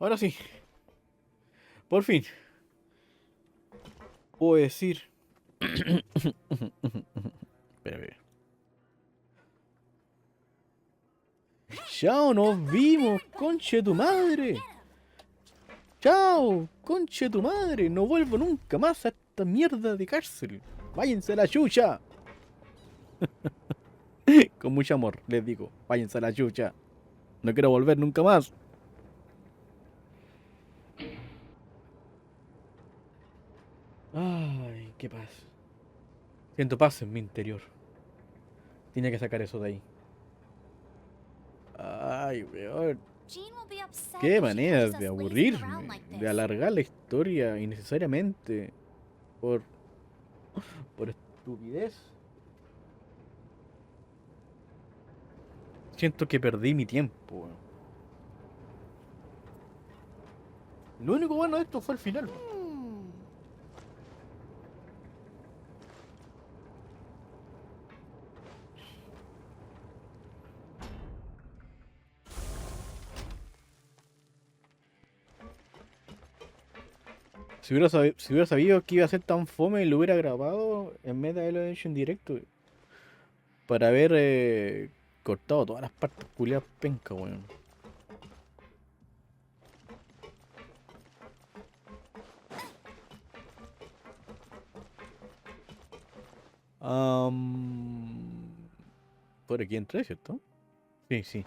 Ahora sí, por fin, puedo decir... Espera, espera. Chao, nos vimos, conche tu madre. Chao, conche tu madre. No vuelvo nunca más a esta mierda de cárcel. Váyanse a la chucha. Con mucho amor, les digo, váyanse a la chucha. No quiero volver nunca más. Ay, qué paz. Siento paz en mi interior. Tiene que sacar eso de ahí. Ay, weón. Jean will be upset Qué if she manera catches de us lazing around aburrirme. like De this. alargar la historia innecesariamente. Por, por estupidez. Siento que perdí mi tiempo, weón. Lo único bueno de esto fue el final, weón. Si hubiera sabido que iba a ser tan fome, lo hubiera grabado en vez de haberlo hecho en directo. Para haber cortado todas las partes culiadas penca, weón. Por aquí entré, ¿cierto? Sí, sí.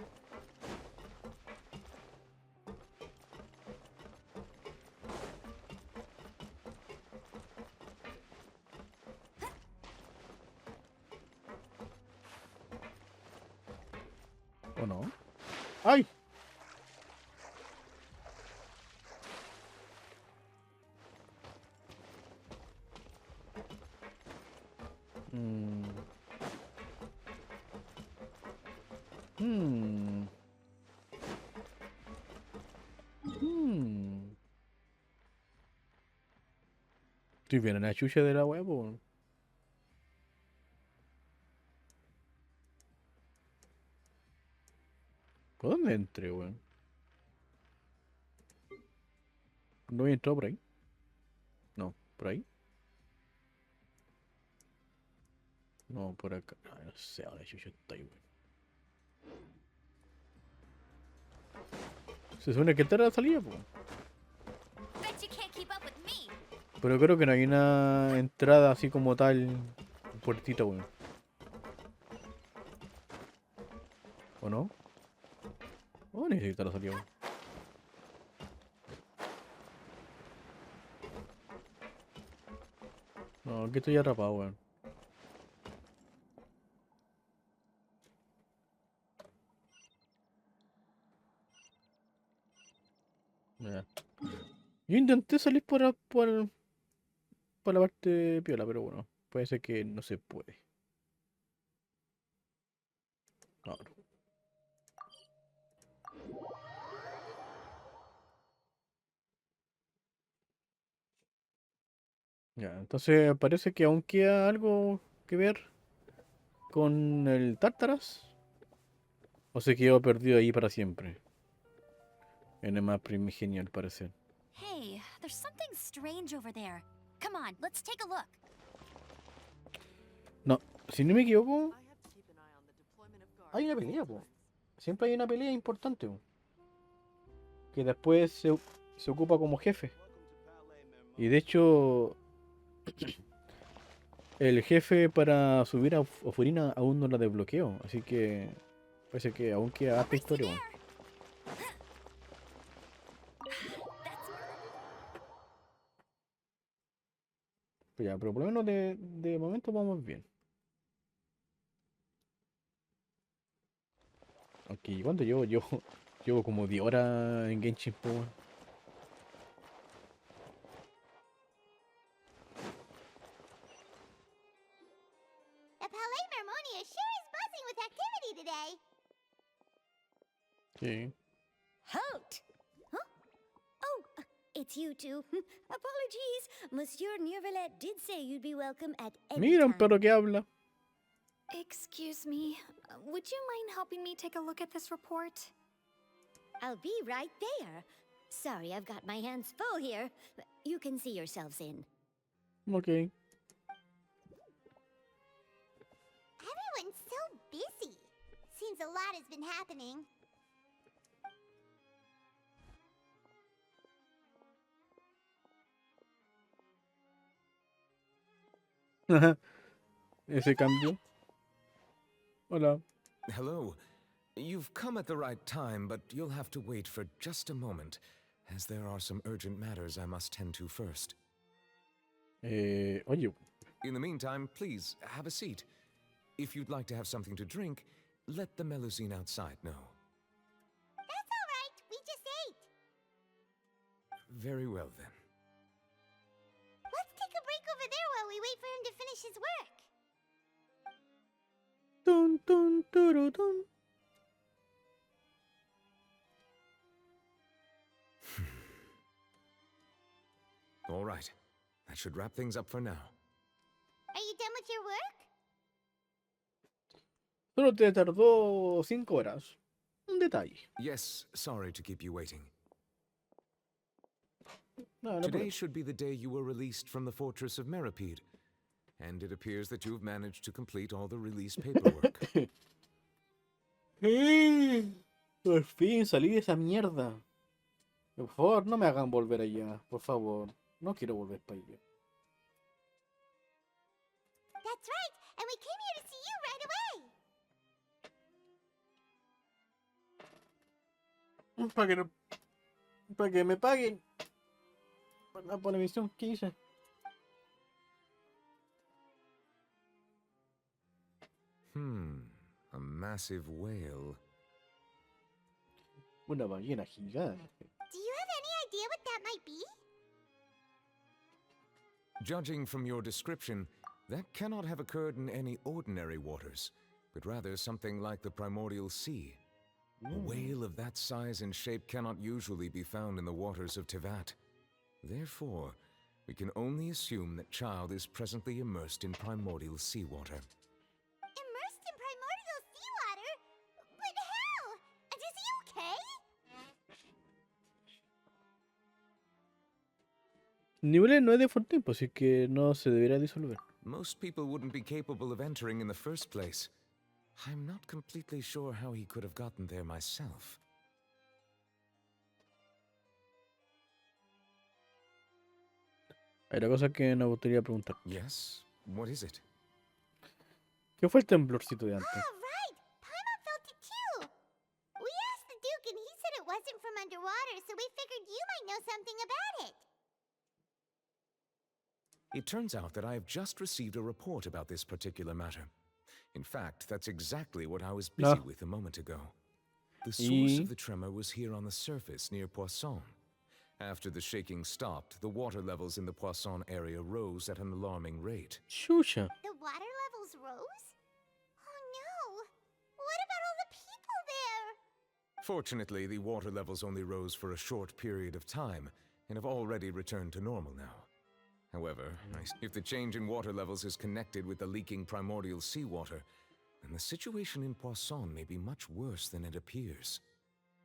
¿O no? ¡Ay! Mm, mm, mm. Estoy bien en la chucha de la web, weón. ¿Por dónde entré, weón? ¿No había entrado por ahí? No, ¿por ahí? No, por acá. Ay, no sé, ahora chucha está ahí, weón. Se supone que esta era la salida, po. Bet you can't keep up with me. Pero creo que no hay una entrada así como tal, puertita, weón. ¿O no? Oh, necesita la salida, weón. No, aquí estoy atrapado, weón. Ya. Yo intenté salir por la parte piola, pero bueno, puede ser que no se puede. No, no. Ya, entonces parece que aún queda algo que ver con el Tártaras. O se quedó perdido ahí para siempre. En el más primigenio, al parecer. Hey, there's something strange over there. Come on, let's take a look. No, si no me equivoco, hay una pelea, po. Siempre hay una pelea importante, po, que después se ocupa como jefe. Y de hecho, el jefe para subir a Ofurina aún no la desbloqueo. Así que parece que aún queda harta Race to historia, weón. there. That's Pues ya, pero por lo menos de momento vamos bien. Aunque, ¿cuánto llevo? Llevo como 10 horas en Genshin, po, weón. the Palais Mermonia sure is buzzing with activity today. Sí. Halt! Huh? Oh, it's you two. Apologies. Monsieur Neurvalet did say you'd be welcome at any Mira, un time. perro que habla. Excuse me, would you mind helping me take a look at this report? I'll be right there. Sorry, I've got my hands full here. You can see yourselves in. Ok. Everyone's so busy. Seems a lot has been happening. Ese cambio. Hola. Hello. You've come at the right time, but you'll have to wait for just a moment, as there are some urgent matters I must tend to first. Oye, In the meantime, please, have a seat. If you'd like to have something to drink, let the Melusine outside know. That's all right. We just ate. Very well, then. Let's take a break over there while we wait for him to finish his work. Tun, tun, turu, tun. All right. That should wrap things up for now. Are you done with your work? Solo te tardó 5 horas. Un detalle. Yes, sorry to keep you waiting. No, no Today problema. should be the day you were released from the fortress of Meripede, and it appears that you've managed to complete all the release paperwork. Por fin salí de esa mierda. Por favor, no me hagan volver allá. Por favor. No quiero volver para allá. That's right. And we came here to see you right away. Para que, no, para que me paguen. Por la misión que hice. A massive whale. Una ballena gigante. Do you have any idea what that might be? Judging from your description, that cannot have occurred in any ordinary waters, but rather something like the primordial sea. A whale of that size and shape cannot usually be found in the waters of Teyvat. Therefore, we can only assume that Child is presently immersed in primordial seawater. Immersed in primordial seawater? But how? And is he okay? Niveles no es de full tiempo, así que no se deberá disolver. Most people wouldn't be capable of entering in the first place. I'm not completely sure how he could have gotten there myself. Hay una cosa que nos gustaría preguntar. Yes? What is it? ¿Qué fue el temblorcito de antes? Oh, right. Paimon felt it too. We asked the Duke and he said it wasn't from underwater, so we figured you might know something about it. It turns out that I have just received a report about this particular matter. In fact, that's exactly what I was busy with a moment ago. The source of the tremor was here on the surface near Poisson. After the shaking stopped, the water levels in the Poisson area rose at an alarming rate. Chucha. The water levels rose? Oh no. What about all the people there? Fortunately, the water levels only rose for a short period of time and have already returned to normal now. However, if the change in water levels is connected with the leaking primordial seawater, then the situation in Poisson may be much worse than it appears.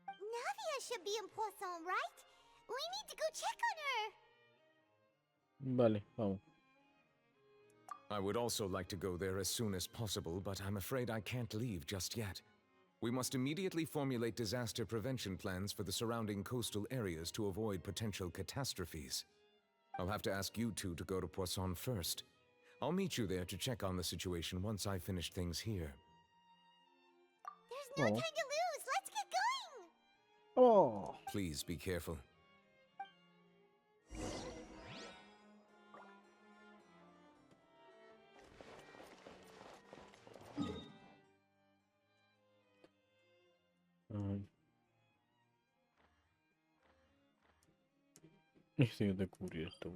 Navia should be in Poisson, right? We need to go check on her. Vale, vamos. I would also like to go there as soon as possible, but I'm afraid I can't leave just yet. We must immediately formulate disaster prevention plans for the surrounding coastal areas to avoid potential catastrophes. I'll have to ask you two to go to Poisson first. I'll meet you there to check on the situation once I finish things here. There's no Oh. time to lose. Let's get going. Oh. Please be careful. Ay. Necesito descubrir esto.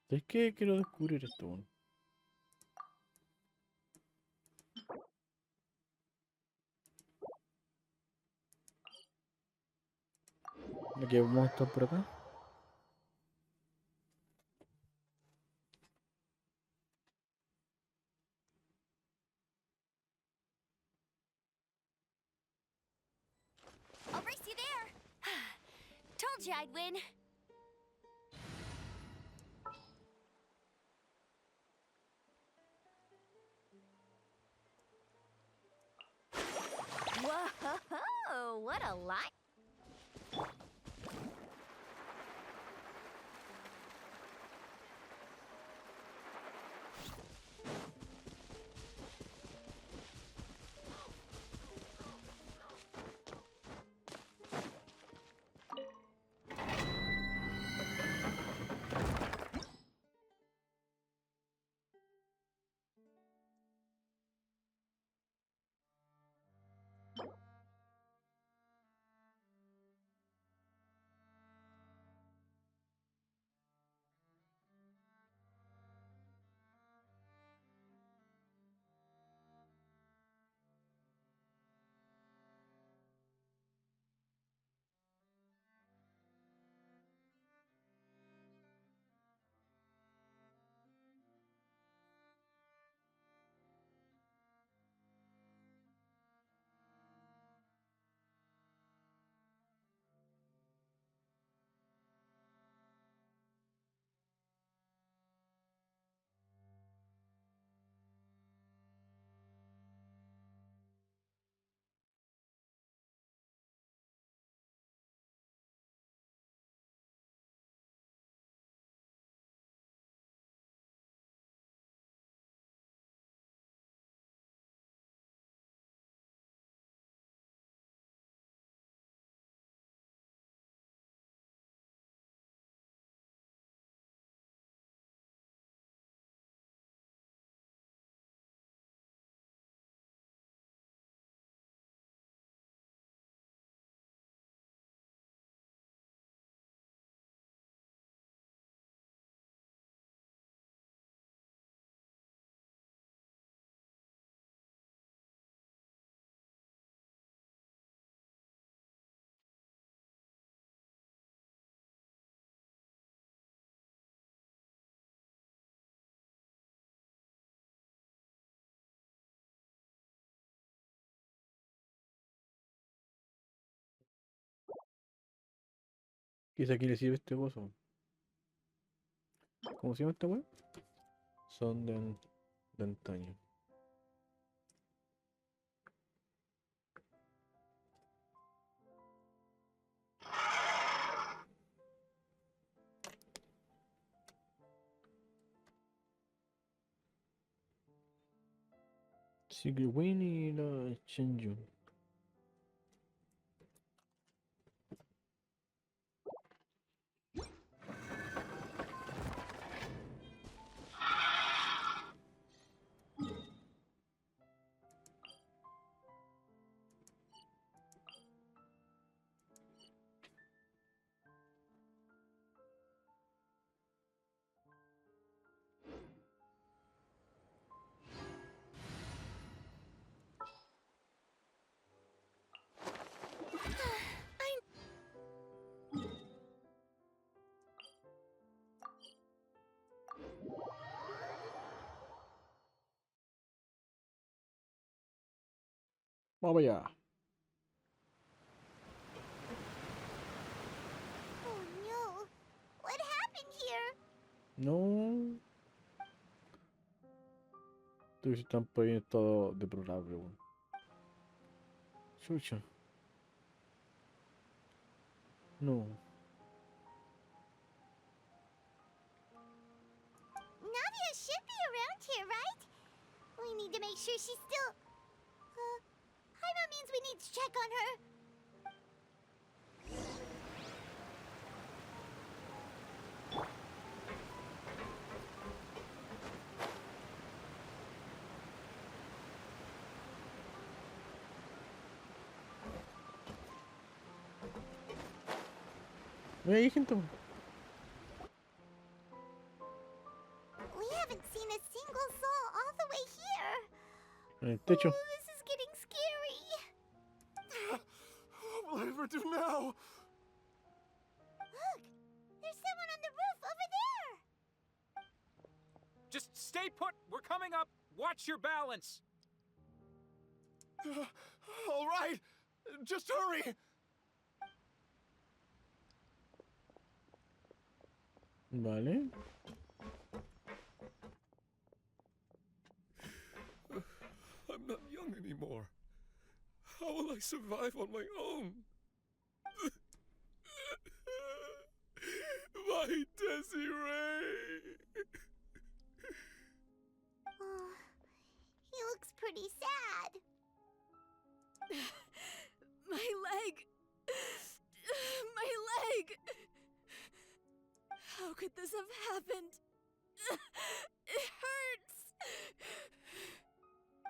¿Sabes qué? Quiero descubrir esto. Aquí vamos a estar por acá. Told you I'd win. Whoa, what a line. Quizá aquí le sirve este gozo. ¿Cómo se llama esta weá? Son de antaño. Secret Win y la Shenju. Vamos allá. Oh no. What happened here? No. Estoy tan por ahí en estado deplorable, weón. Chucha. No. Navia should be around here, right? We need to make sure she's still... Jaima means we need to check on her. Mira, hay gente, weón. We haven't seen a single soul all the way here. En el techo. Oh, this is getting scary. What will I ever do now? Look, there's someone on the roof over there. Just stay put. We're coming up. Watch your balance. All right, just hurry. Vale. I'm not young anymore. How will I survive on my own? My Desiree! Oh, he looks pretty sad. My leg! My leg! How could this have happened? It hurts!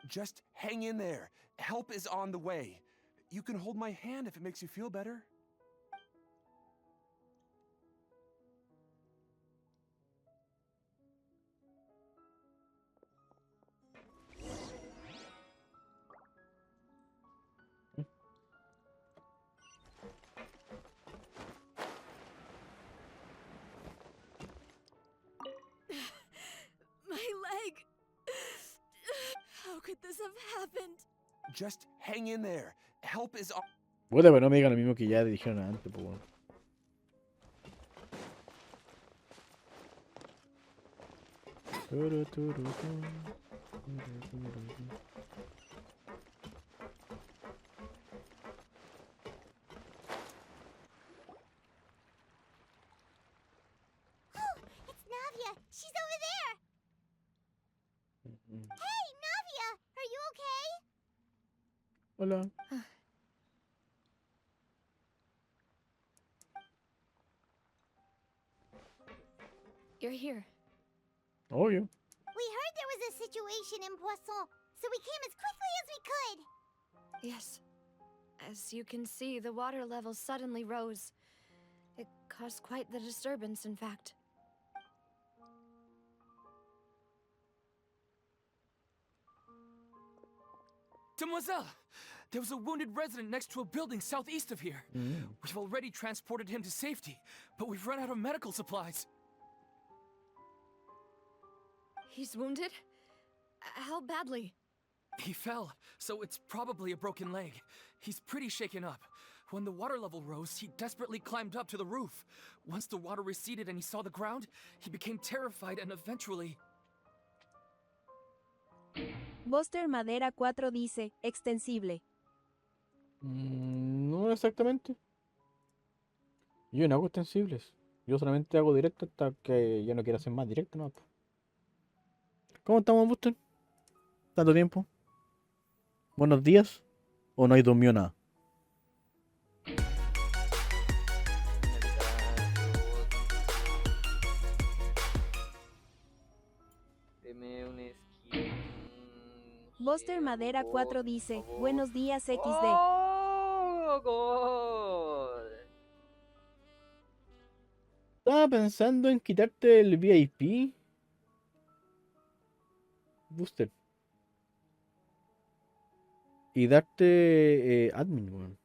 Just hang in there. Help is on the way. You can hold my hand if it makes you feel better. My leg! How could this have happened? Just hang in there. Help is on. Puta, pero no me digan lo mismo que ya dijeron antes, pues. Weón. Turu, turu, turu, turu, turu, turu. Oh, it's Navia. She's over there. Hey, Navia, are you okay? Hola. You're here. Obvio. We heard there was a situation in Poisson, so we came as quickly as we could. Yes. As you can see, the water level suddenly rose. It caused quite the disturbance, in fact. Demoiselle! There was a wounded resident next to a building southeast of here. We've already transported him to safety, but we've run out of medical supplies. He's wounded? How badly? He fell, so it's probably a broken leg. He's pretty shaken up. When the water level rose, he desperately climbed up to the roof. Once the water receded and he saw the ground, he became terrified and eventually... Buster Madera 4 dice, extensible. No exactamente. Yo no hago extensibles. Yo solamente hago directo hasta que ya no quiera hacer más directo, ¿no? ¿Cómo estamos, Buster? ¿Tanto tiempo? ¿Buenos días? ¿O no hay dormido nada? Deme un skin. Buster Madera 4 dice, buenos días XD. ¡Oh, God! Estaba pensando en quitarte el VIP. Booster. Y darte admin, weón.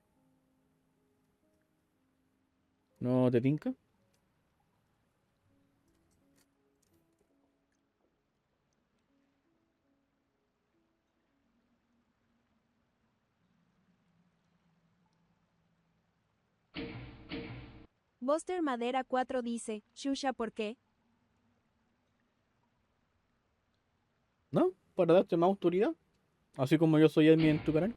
¿No te tinca? Buster Madera 4 dice, Shusha, ¿por qué? ¿No? Para darte más autoridad. Así como yo soy admin en tu canal.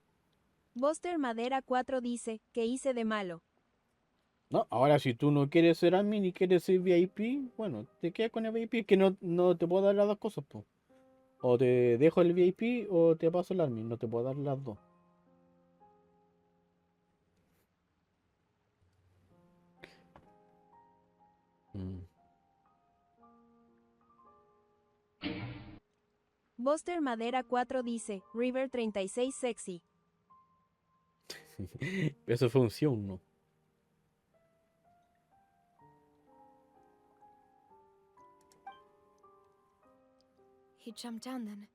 Buster Madera 4 dice, ¿qué hice de malo? No, ahora si tú no quieres ser admin y quieres ser VIP, bueno, te quedas con el VIP. Es que no te puedo dar las dos cosas, po. O te dejo el VIP o te paso el admin. No te puedo dar las dos. Buster Madera 4 dice, River 36 sexy. Eso fue un sí o un no. He jumped down then.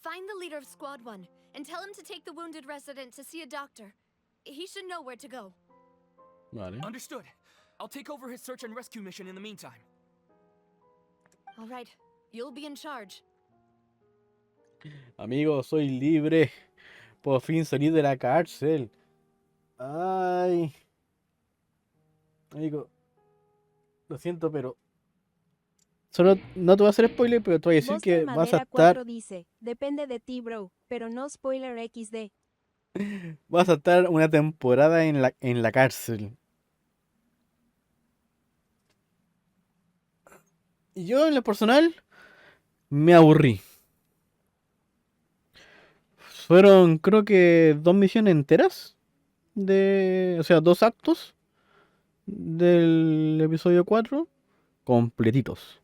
Find the leader of Squad 1 and tell him to take the wounded resident to see a doctor. He should know where to go. Vale. Understood. I'll take over his search and rescue mission in the meantime. All right, you'll be in charge. Amigo, soy libre. Por fin salí de la cárcel. Ay, amigo, lo siento, pero solo no te voy a hacer spoiler, pero te voy a decir Buster que Madera 4 dice, depende de ti, bro, pero no spoiler XD. vas a estar una temporada en la cárcel. Y yo, en lo personal, me aburrí. Fueron, creo que, 2 misiones enteras o sea, 2 actos del episodio 4 completitos.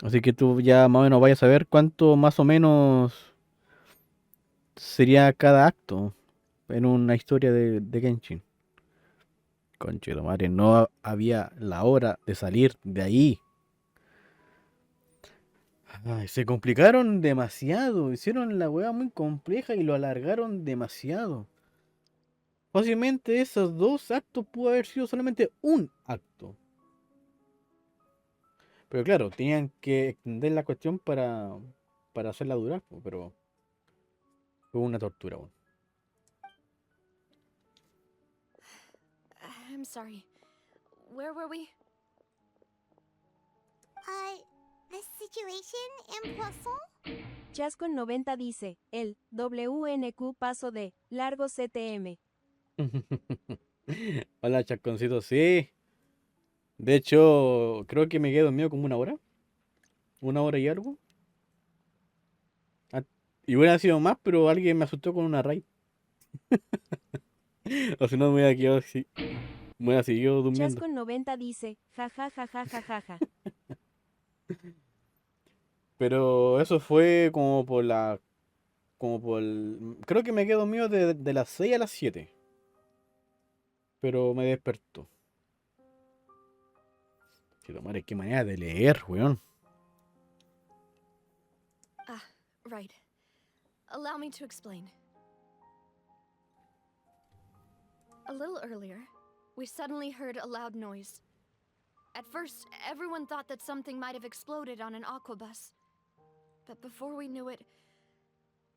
Así que tú ya más o menos vayas a ver cuánto más o menos sería cada acto en una historia de Genshin. Conche de madre, no había la hora de salir de ahí. Ay, se complicaron demasiado, hicieron la weá muy compleja y lo alargaron demasiado. Fácilmente esos 2 actos pudo haber sido solamente un acto. Pero claro, tenían que extender la cuestión para hacerla durar, po, pero fue una tortura, weón. I'm sorry. Where were we? The situation in Poisson? Chascon 90 dice, el WNQ paso de largo CTM. Hola, chasconcito, sí. De hecho, creo que me quedé dormido como 1 hora. 1 hora y algo. Ah, y hubiera sido más, pero alguien me asustó con una raid. O si no, me hubiera quedado así. Me hubiera seguido durmiendo. Chascon 90 dice, jajajajajaja. Pero eso fue como por la. Como por creo que me quedé dormido de las 6 a las 7. Pero me despertó. Chido, madre, qué manera de leer, weón. Ah, right. Allow me to explain. A little earlier, we suddenly heard a loud noise. At first, everyone thought that something might have exploded on an aquabus. But before we knew it,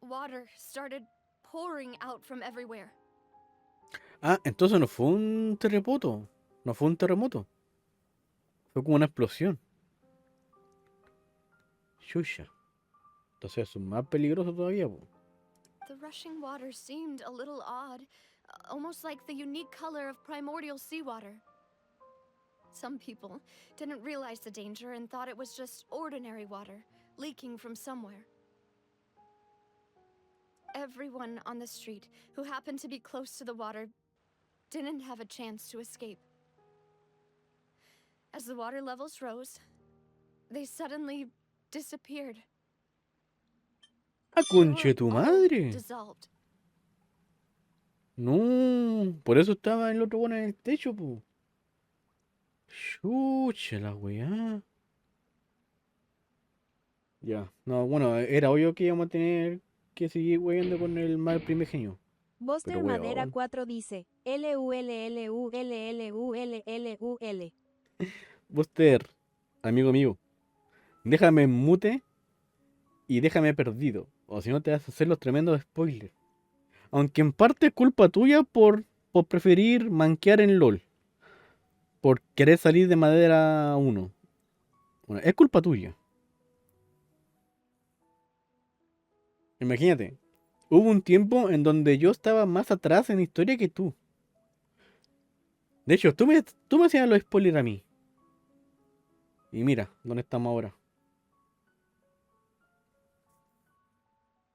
water started pouring out from everywhere. Ah, entonces no fue un terremoto. No fue un terremoto. Fue como una explosión. Shusha. Entonces es más peligroso todavía, po. The rushing water seemed a little odd, almost like the unique color of primordial seawater. Some people didn't realize the danger and thought it was just ordinary water leaking from somewhere. Everyone on the street who happened to be close to the water didn't have a chance to escape. As the water levels rose, they suddenly disappeared. ¡Ah, They were conche tu all madre! dissolved. No, por eso estaba el otro bueno en el techo, po. Chucha la weá. Ya, no, bueno, era obvio que íbamos a tener que seguir weyando con el mal primigenio. Buster Pero Madera weón. 4 dice, LULLULLULLUL. Buster, amigo mío, déjame en mute y déjame perdido. O si no te vas a hacer los tremendos spoilers. Aunque en parte es culpa tuya por preferir manquear en LOL. Por querer salir de madera 1. Bueno, es culpa tuya. Imagínate, hubo un tiempo en donde yo estaba más atrás en historia que tú. De hecho, tú me hacías los spoilers a mí. Y mira, ¿dónde estamos ahora?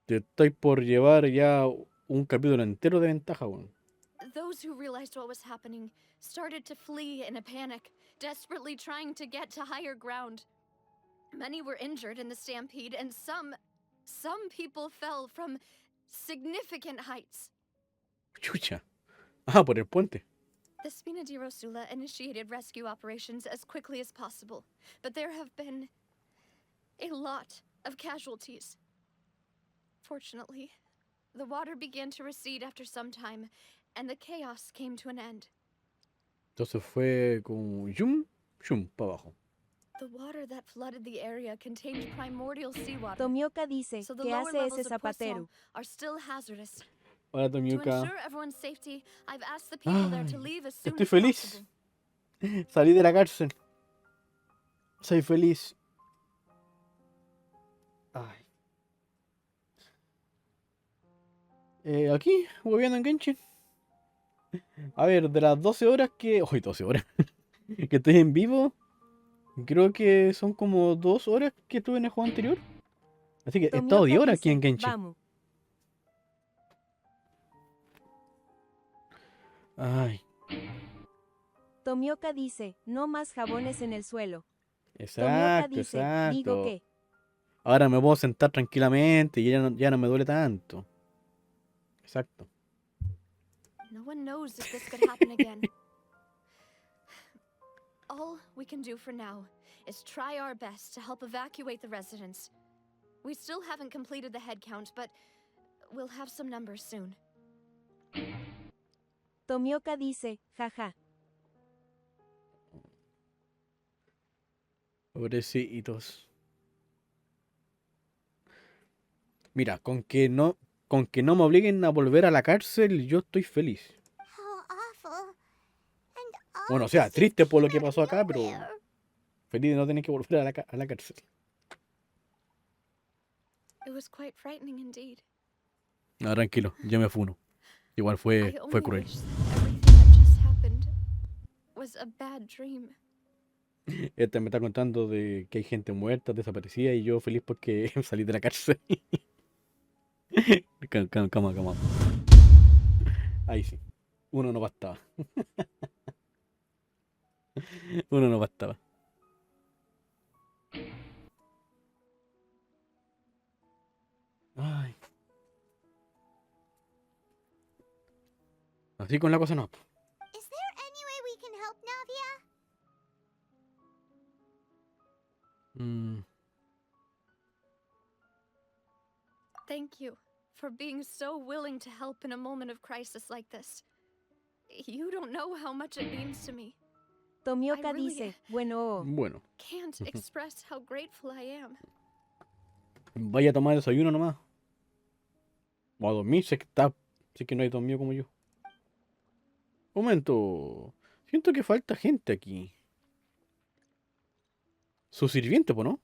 Te estoy por llevar ya un capítulo entero de ventaja, weón. Those who realized what was happening started to flee in a panic, desperately trying to get to higher ground. Many were injured in the stampede, and some people fell from significant heights. Chucha. Ah, por el puente. The Spina di Rosula initiated rescue operations as quickly as possible, but there have been a lot of casualties. Fortunately, the water began to recede after some time, and the chaos came to an end. Entonces fue como yum, yum, para abajo. The water that flooded the area contained primordial seawater. Tomioka dice, So the ¿qué lower hace levels ese of Poisson zapatero? are still hazardous. Hola, To Tomioka. ensure everyone's safety, I've asked the people there to Ay, leave as soon estoy as feliz. possible. Salí de la cárcel. Soy feliz. Ay. Aquí, hueveando en Genshin. A ver, de las 12 horas que... Uy, 12 horas. Que estoy en vivo. Creo que son como 2 horas que estuve en el juego anterior. Así que he estado 10 Tomioka horas aquí en dice, Genshin. vamos. Ay, Tomioka dice, no más jabones en el suelo. Tomioka exacto, dice, digo exacto. que. Ahora me puedo sentar tranquilamente y ya no me duele tanto. Exacto. No one knows if this could happen again. All we can do for now is try our best to help evacuate the residents. We still haven't completed the head count, but we'll have some numbers soon. Tomioka dice, jaja. Pobrecitos. Mira, con que no me obliguen a volver a la cárcel, yo estoy feliz. How awful. And all Bueno, o of sea, this just triste por lo came que out of pasó acá, pero nowhere. feliz de no tener que volver a a la cárcel. It was quite frightening indeed. No, tranquilo, yo me funo. Igual I fue only cruel. wish that everything that just happened was a bad dream. Este me está contando de que hay gente muerta, desaparecida, y yo feliz porque salí de la cárcel. Cama. Ahí sí. Uno no bastaba. Uno no bastaba. Ay. Así con la cosa no. Is there any way we can help Navia? Mm, Thank you for being so willing to help in a moment of crisis like this. You don't know how much it means to me. Tomioka I really dice, bueno. bueno, Can't express how grateful I am. vaya a tomar desayuno nomás. O a dormir, sé que no hay dormido como yo. Momento. Siento que falta gente aquí. Su sirviente, ¿po no?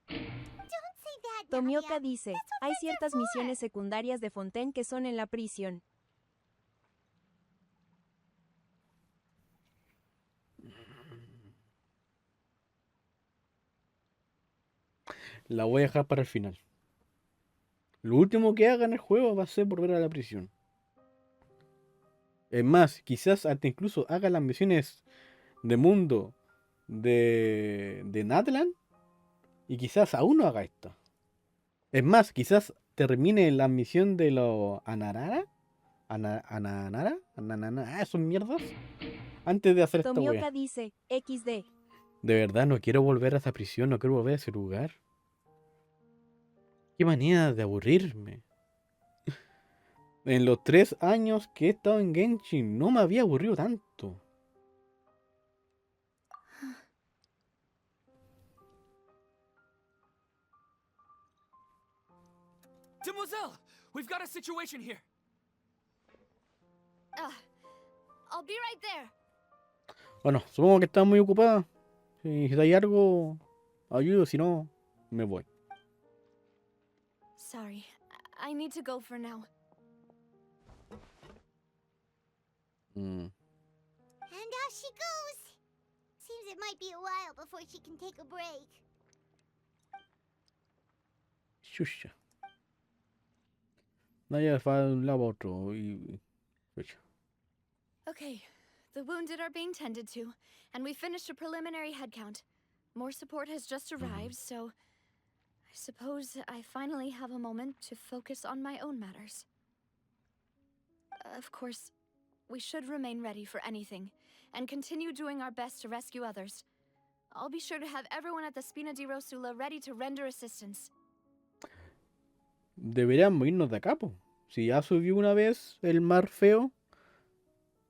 Don't say that, Tomioka Navia. dice, That's what hay friends are ciertas for. misiones secundarias de Fontaine que son en la prisión. La voy a dejar para el final. Lo último que haga en el juego va a ser volver a la prisión. Es más, quizás hasta incluso haga las misiones de mundo de Natlan. Y quizás aún no haga esta. Es más, quizás termine la misión de los Anarara. Ananara. Esos mierdas. Antes de hacer esta Tomioka wea. dice, XD. De verdad, no quiero volver a esa prisión. No quiero volver a ese lugar. Qué manera de aburrirme. En los 3 años que he estado en Genshin, no me había aburrido tanto. Demoiselle, we've got a situation here. I'll be right there. Bueno, supongo que está muy ocupada. Si hay algo, ayudo. Si no, me voy. Sorry, I need to go for now. And out she goes. Seems it might be a while before she can take a break. Chucha. Nadie va de un lado a otro y... Chucha. Okay, the wounded are being tended to, and we finished a preliminary head count. More support has just arrived, so I suppose I finally have a moment to focus on my own matters. Of course, we should remain ready for anything, and continue doing our best to rescue others. I'll be sure to have everyone at the Spina di Rosula ready to render assistance. Deberíamos irnos de acá, po. Si ya subió una vez el mar feo,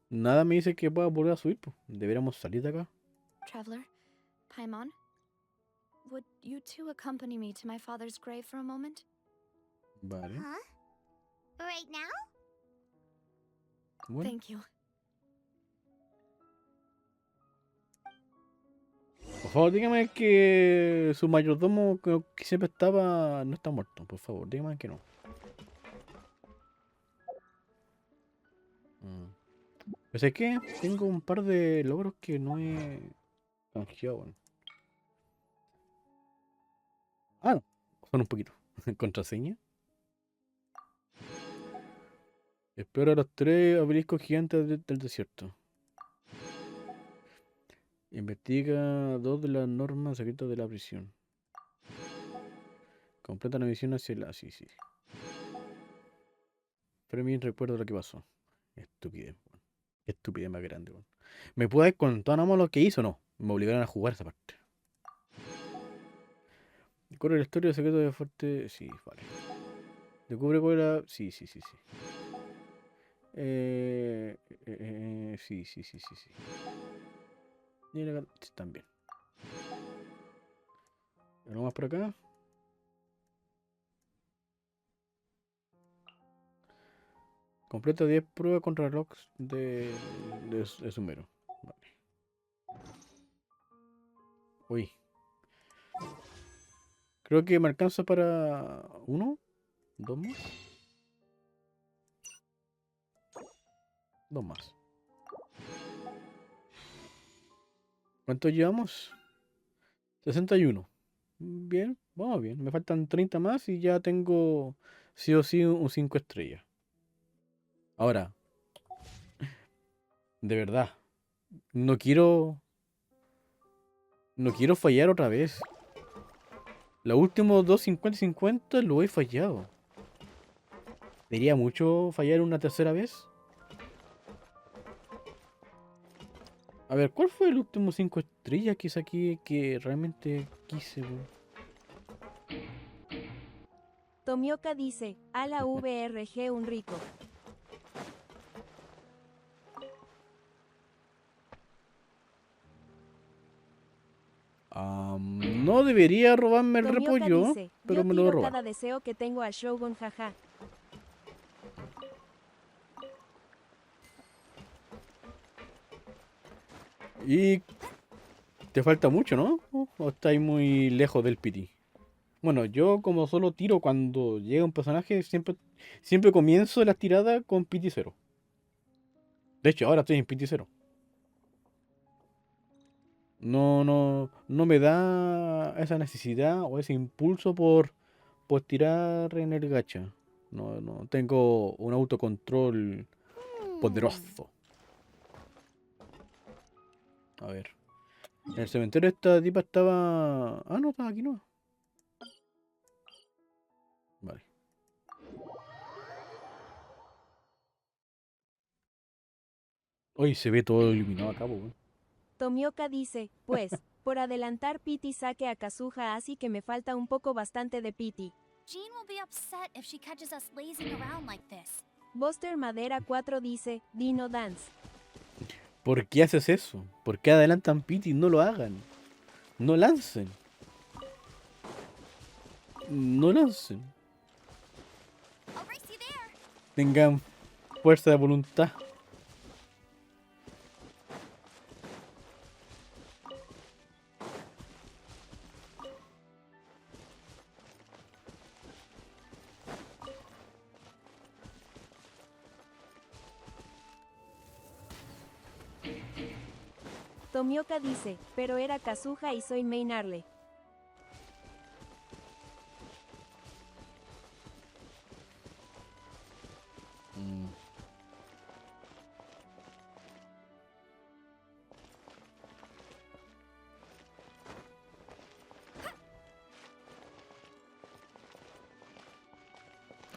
nada me dice que pueda volver a subir, po. Deberíamos salir de acá. Traveler, Paimon, would you two accompany me to my father's grave for a moment? Vale. Huh? Right now? Bueno, Thank you. por favor, dígame que su mayordomo que siempre estaba no está muerto. Por favor, dígame que no. Pues es que tengo un par de logros que no he canjeado. Bueno. Ah, no. Son un poquito. Contraseña. Espero a los 3 obeliscos gigantes del desierto. Investiga 2 de las normas secretas de la prisión. Completa la misión hacia la... Sí, sí. Fermín, recuerdo lo que pasó. Estupidez, weón. Estupidez más grande, weón. ¿Me puedes contar nada más lo que hizo o no? Me obligaron a jugar esa parte. Descubre la historia de secreto de fuerte... Sí, vale. Descubre cuál era... Sí, sí, sí, sí. Sí, sí, sí, sí, sí. Y también. ¿Algo más por acá? Completa 10 pruebas contra logs de Sumero. Vale. Uy. Creo que me alcanza para... ¿Uno? ¿Dos más? Dos más. ¿Cuánto llevamos? 61. Bien, vamos bien. Me faltan 30 más y ya tengo sí o sí un 5 estrellas. Ahora, de verdad, no quiero... No quiero fallar otra vez. Los últimos 2 50 y 50 lo he fallado. ¿Sería mucho fallar una tercera vez? A ver, ¿cuál fue el último 5 estrellas que saqué que realmente quise, weón? Tomioka dice, a la VRG un rico. No debería robarme el Tomioka repollo, dice, pero yo me lo voy a tiro robar. cada deseo que tengo a Shogun, jaja. Y te falta mucho, ¿no? ¿O estáis muy lejos del piti? Bueno, yo como solo tiro cuando llega un personaje, siempre comienzo las tiradas con piti cero. De hecho, ahora estoy en piti cero. No me da esa necesidad o ese impulso por tirar en el gacha. No tengo un autocontrol poderoso. A ver. En el cementerio esta tipa estaba... Ah, no, estaba aquí, no. Vale. Hoy se ve todo iluminado acá, po, weón. Tomioka dice, pues, por adelantar piti saque a Kazuha así que me falta un poco bastante de piti. Jean will be upset if she catches us lazing around like this. Buster Madera 4 dice, Dino Dance. ¿Por qué haces eso? ¿Por qué adelantan piti? No lo hagan. No lancen. No lancen. I'll race you there. Tengan fuerza de voluntad. Tomioka dice, pero era Kazuha y soy main Arle.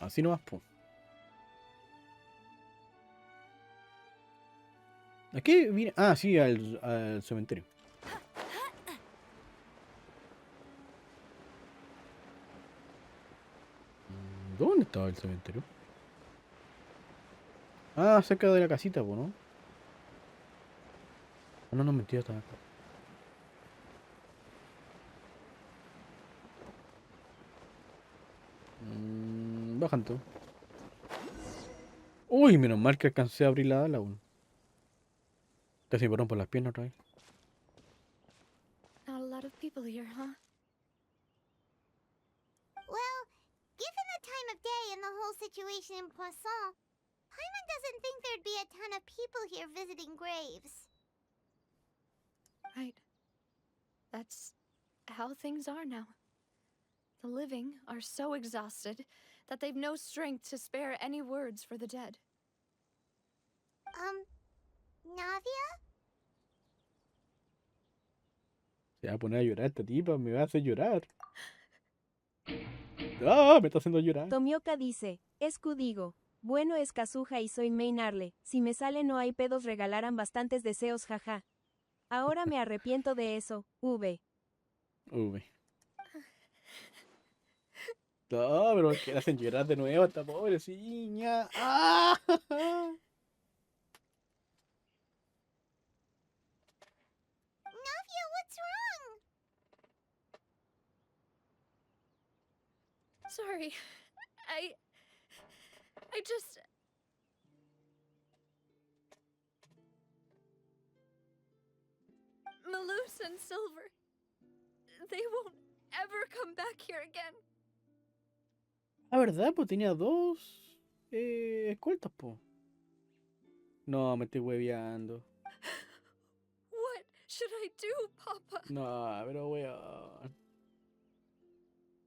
Así nomás, po. ¿A qué viene? Ah, sí, al cementerio. ¿Dónde estaba el cementerio? Ah, cerca de la casita, po, ¿no? Ah, no, mentira, estaba acá. Bajan todo. Uy, menos mal que alcancé a abrir la ala aún. Casi me rompo las piernas otra vez. Not a lot of people here, huh? Well, given the time of day and the whole situation in Poisson, Paimon doesn't think there'd be a ton of people here visiting graves. Right. That's how things are now. The living are so exhausted that they've no strength to spare any words for the dead. Navia? Se va a poner a llorar esta tipa, me va a hacer llorar. ¡Ah! Me está haciendo llorar. Tomioka dice, digo. Bueno es Kazuha y soy main Arle. Si me sale no hay pedos regalaran bastantes deseos jaja. Ahora me arrepiento de eso, V. V. No, pero que la hacen llorar de nuevo a esta pobrecilla. ¡Ah! Navia, what's wrong? Sorry. I just... Malus and Silver... They won't ever come back here again. La verdad, pues tenía dos escoltas, po. No, me estoy hueveando. What should I do, Papa? No, pero weón.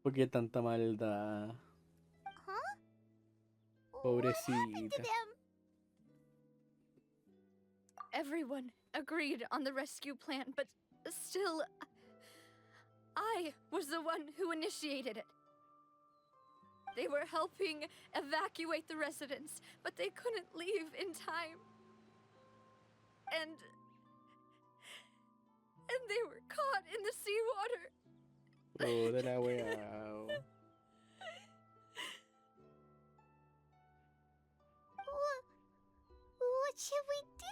¿Por qué tanta maldad? Huh? What happened to Pobrecita. them? Everyone agreed on the rescue plan, but still... I was the one who initiated it. They were helping evacuate the residents, but they couldn't leave in time. And they were caught in the seawater. Oh, de la weá. What should we do?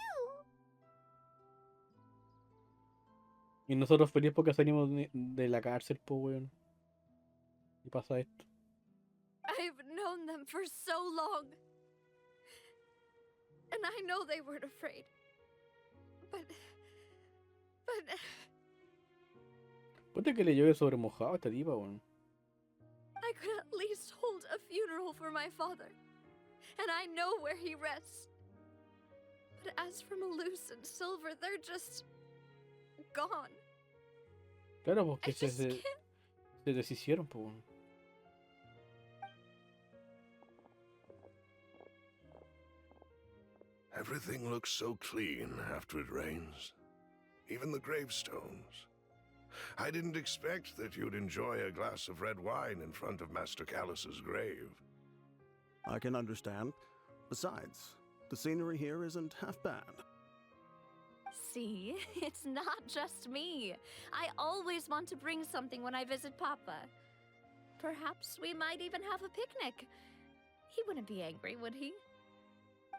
Y nosotros felices porque salimos de la cárcel, po, weón. Y pasa esto. I've known them for so long. And I know they weren't afraid. But... Ponte que le llueve sobre mojado a esta tipa, weón. I could at least hold a funeral for my father. And I know where he rests. But as for Malus and Silver, they're just... gone. Claro, I porque just se can't... deshicieron, po, weón. Everything looks so clean after it rains. Even the gravestones. I didn't expect that you'd enjoy a glass of red wine in front of Master Callus's grave. I can understand. Besides, the scenery here isn't half bad. See, it's not just me. I always want to bring something when I visit Papa. Perhaps we might even have a picnic. He wouldn't be angry, would he?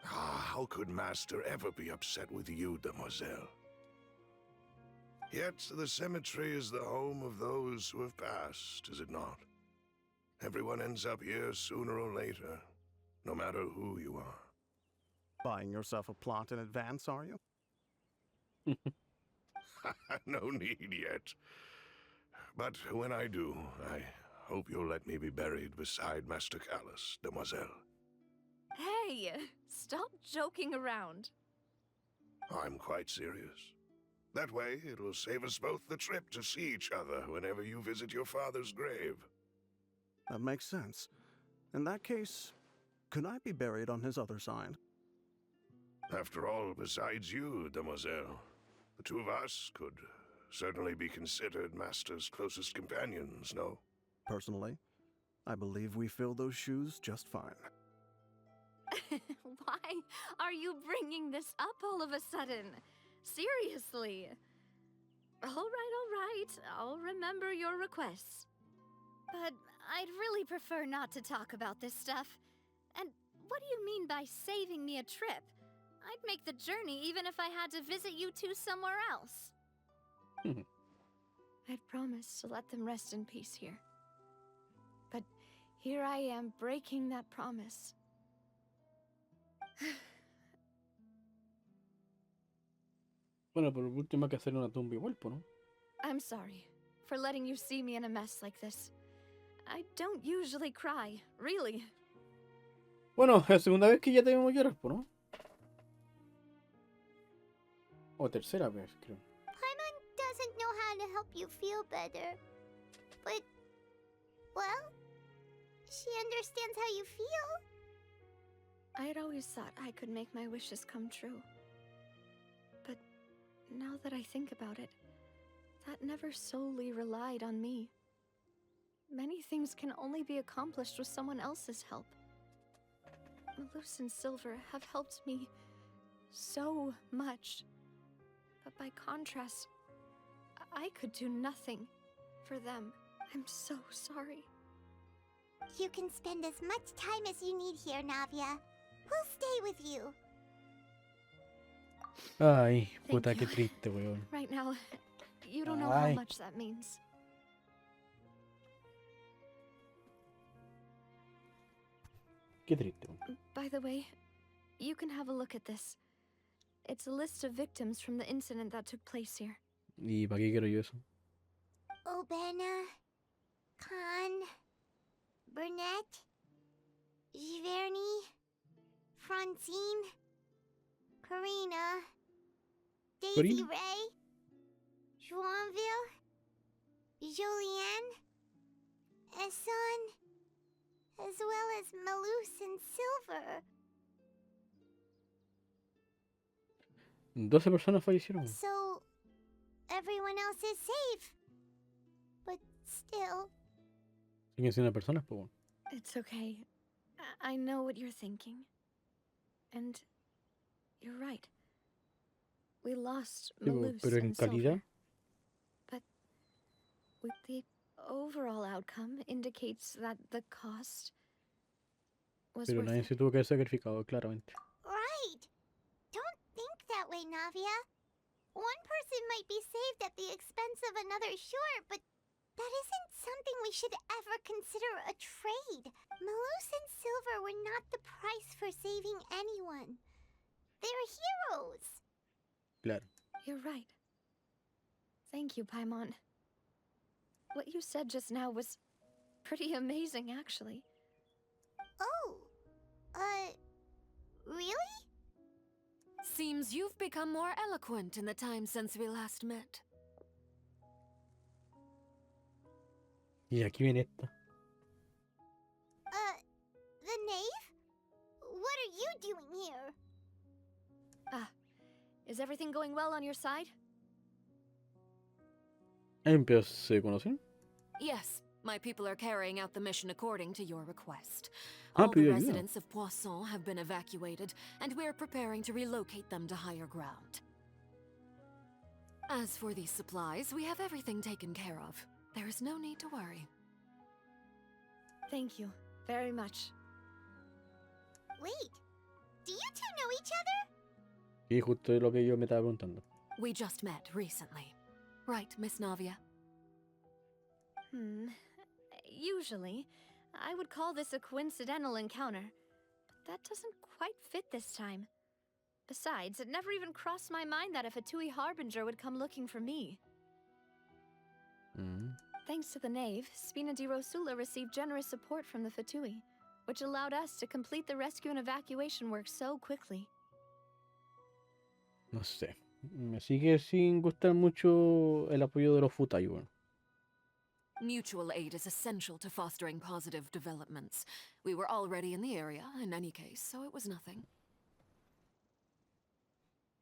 Ah, how could Master ever be upset with you, demoiselle? Yet the cemetery is the home of those who have passed, is it not? Everyone ends up here sooner or later, no matter who you are. Buying yourself a plot in advance, are you? No need yet. But when I do, I hope you'll let me be buried beside Master Callus, demoiselle. Hey, stop joking around. I'm quite serious. That way, it will save us both the trip to see each other whenever you visit your father's grave. That makes sense. In that case, could I be buried on his other side? After all, besides you, demoiselle, the two of us could certainly be considered Master's closest companions, no? Personally, I believe we fill those shoes just fine. Why are you bringing this up all of a sudden? Seriously. All right. I'll remember your requests. But I'd really prefer not to talk about this stuff. And what do you mean by saving me a trip? I'd make the journey even if I had to visit you two somewhere else. I'd promised to let them rest in peace here. But here I am breaking that promise. Bueno, por último hay que hacer una tumba igual, po, ¿no? I'm sorry for letting you see me in a mess like this. I don't usually cry, really. Bueno, es la segunda vez que ya te vemos llorar, po, ¿no? O tercera vez, creo. Paimon doesn't know how to help you feel better. But, well, she understands how you feel. I had always thought I could make my wishes come true. But now that I think about it, that never solely relied on me. Many things can only be accomplished with someone else's help. Malus and Silver have helped me so much. But by contrast, I could do nothing for them. I'm so sorry. You can spend as much time as you need here, Navia. We'll stay with you. Ay, Thank puta, you. qué triste, weón. Right now, you don't know how Ay. much that means. Qué triste, weón. By the way, you can have a look at this. It's a list of victims from the incident that took place here. ¿Y para qué quiero yo eso? Obena, Khan, Burnett, Giverny, Francine, Karina, Daisy Karina? Ray, Joinville, Jolienne, Esson, as well as Malus and Silver. 12 personas fallecieron. So, everyone else is safe. But still, Siguen siendo personas, pues bueno. It's okay. I know what you're thinking. And you're right. We lost Sí, po, Malus pero en and calidad, Silver. But the overall outcome indicates that the cost was pero worth nadie it. se tuvo que haber sacrificado, claramente. right. Don't think that way, Navia. One person might be saved at the expense of another, sure, but that isn't something we should ever consider a trade. Malus and Silver were not the price for saving anyone. They're heroes. Claro. You're right. Thank you, Paimon. What you said just now was pretty amazing, actually. Oh, really? Seems you've become more eloquent in the time since we last met. Y aquí viene esta. The knave? What are you doing here? Is everything going well on your side? ¿Pero se conocen? Yes, my people are carrying out the mission according to your request. Ah, All the pidió ayuda. residents of Poisson have been evacuated, and we're preparing to relocate them to higher ground. As for these supplies, we have everything taken care of. There is no need to worry. Thank you very much. Wait, do you two know each other? Y justo es lo que yo me estaba preguntando. We just met recently. Right, Miss Navia? Usually, I would call this a coincidental encounter, but that doesn't quite fit this time. Besides, it never even crossed my mind that a Fatui Harbinger would come looking for me. Thanks to the Knave, Spina di Rosula received generous support from the Fatui, which allowed us to complete the rescue and evacuation work so quickly. No sé. Me sigue sin gustar mucho el apoyo de los Futai, weón. Mutual aid is essential to fostering positive developments. We were already in the area, in any case, so it was nothing.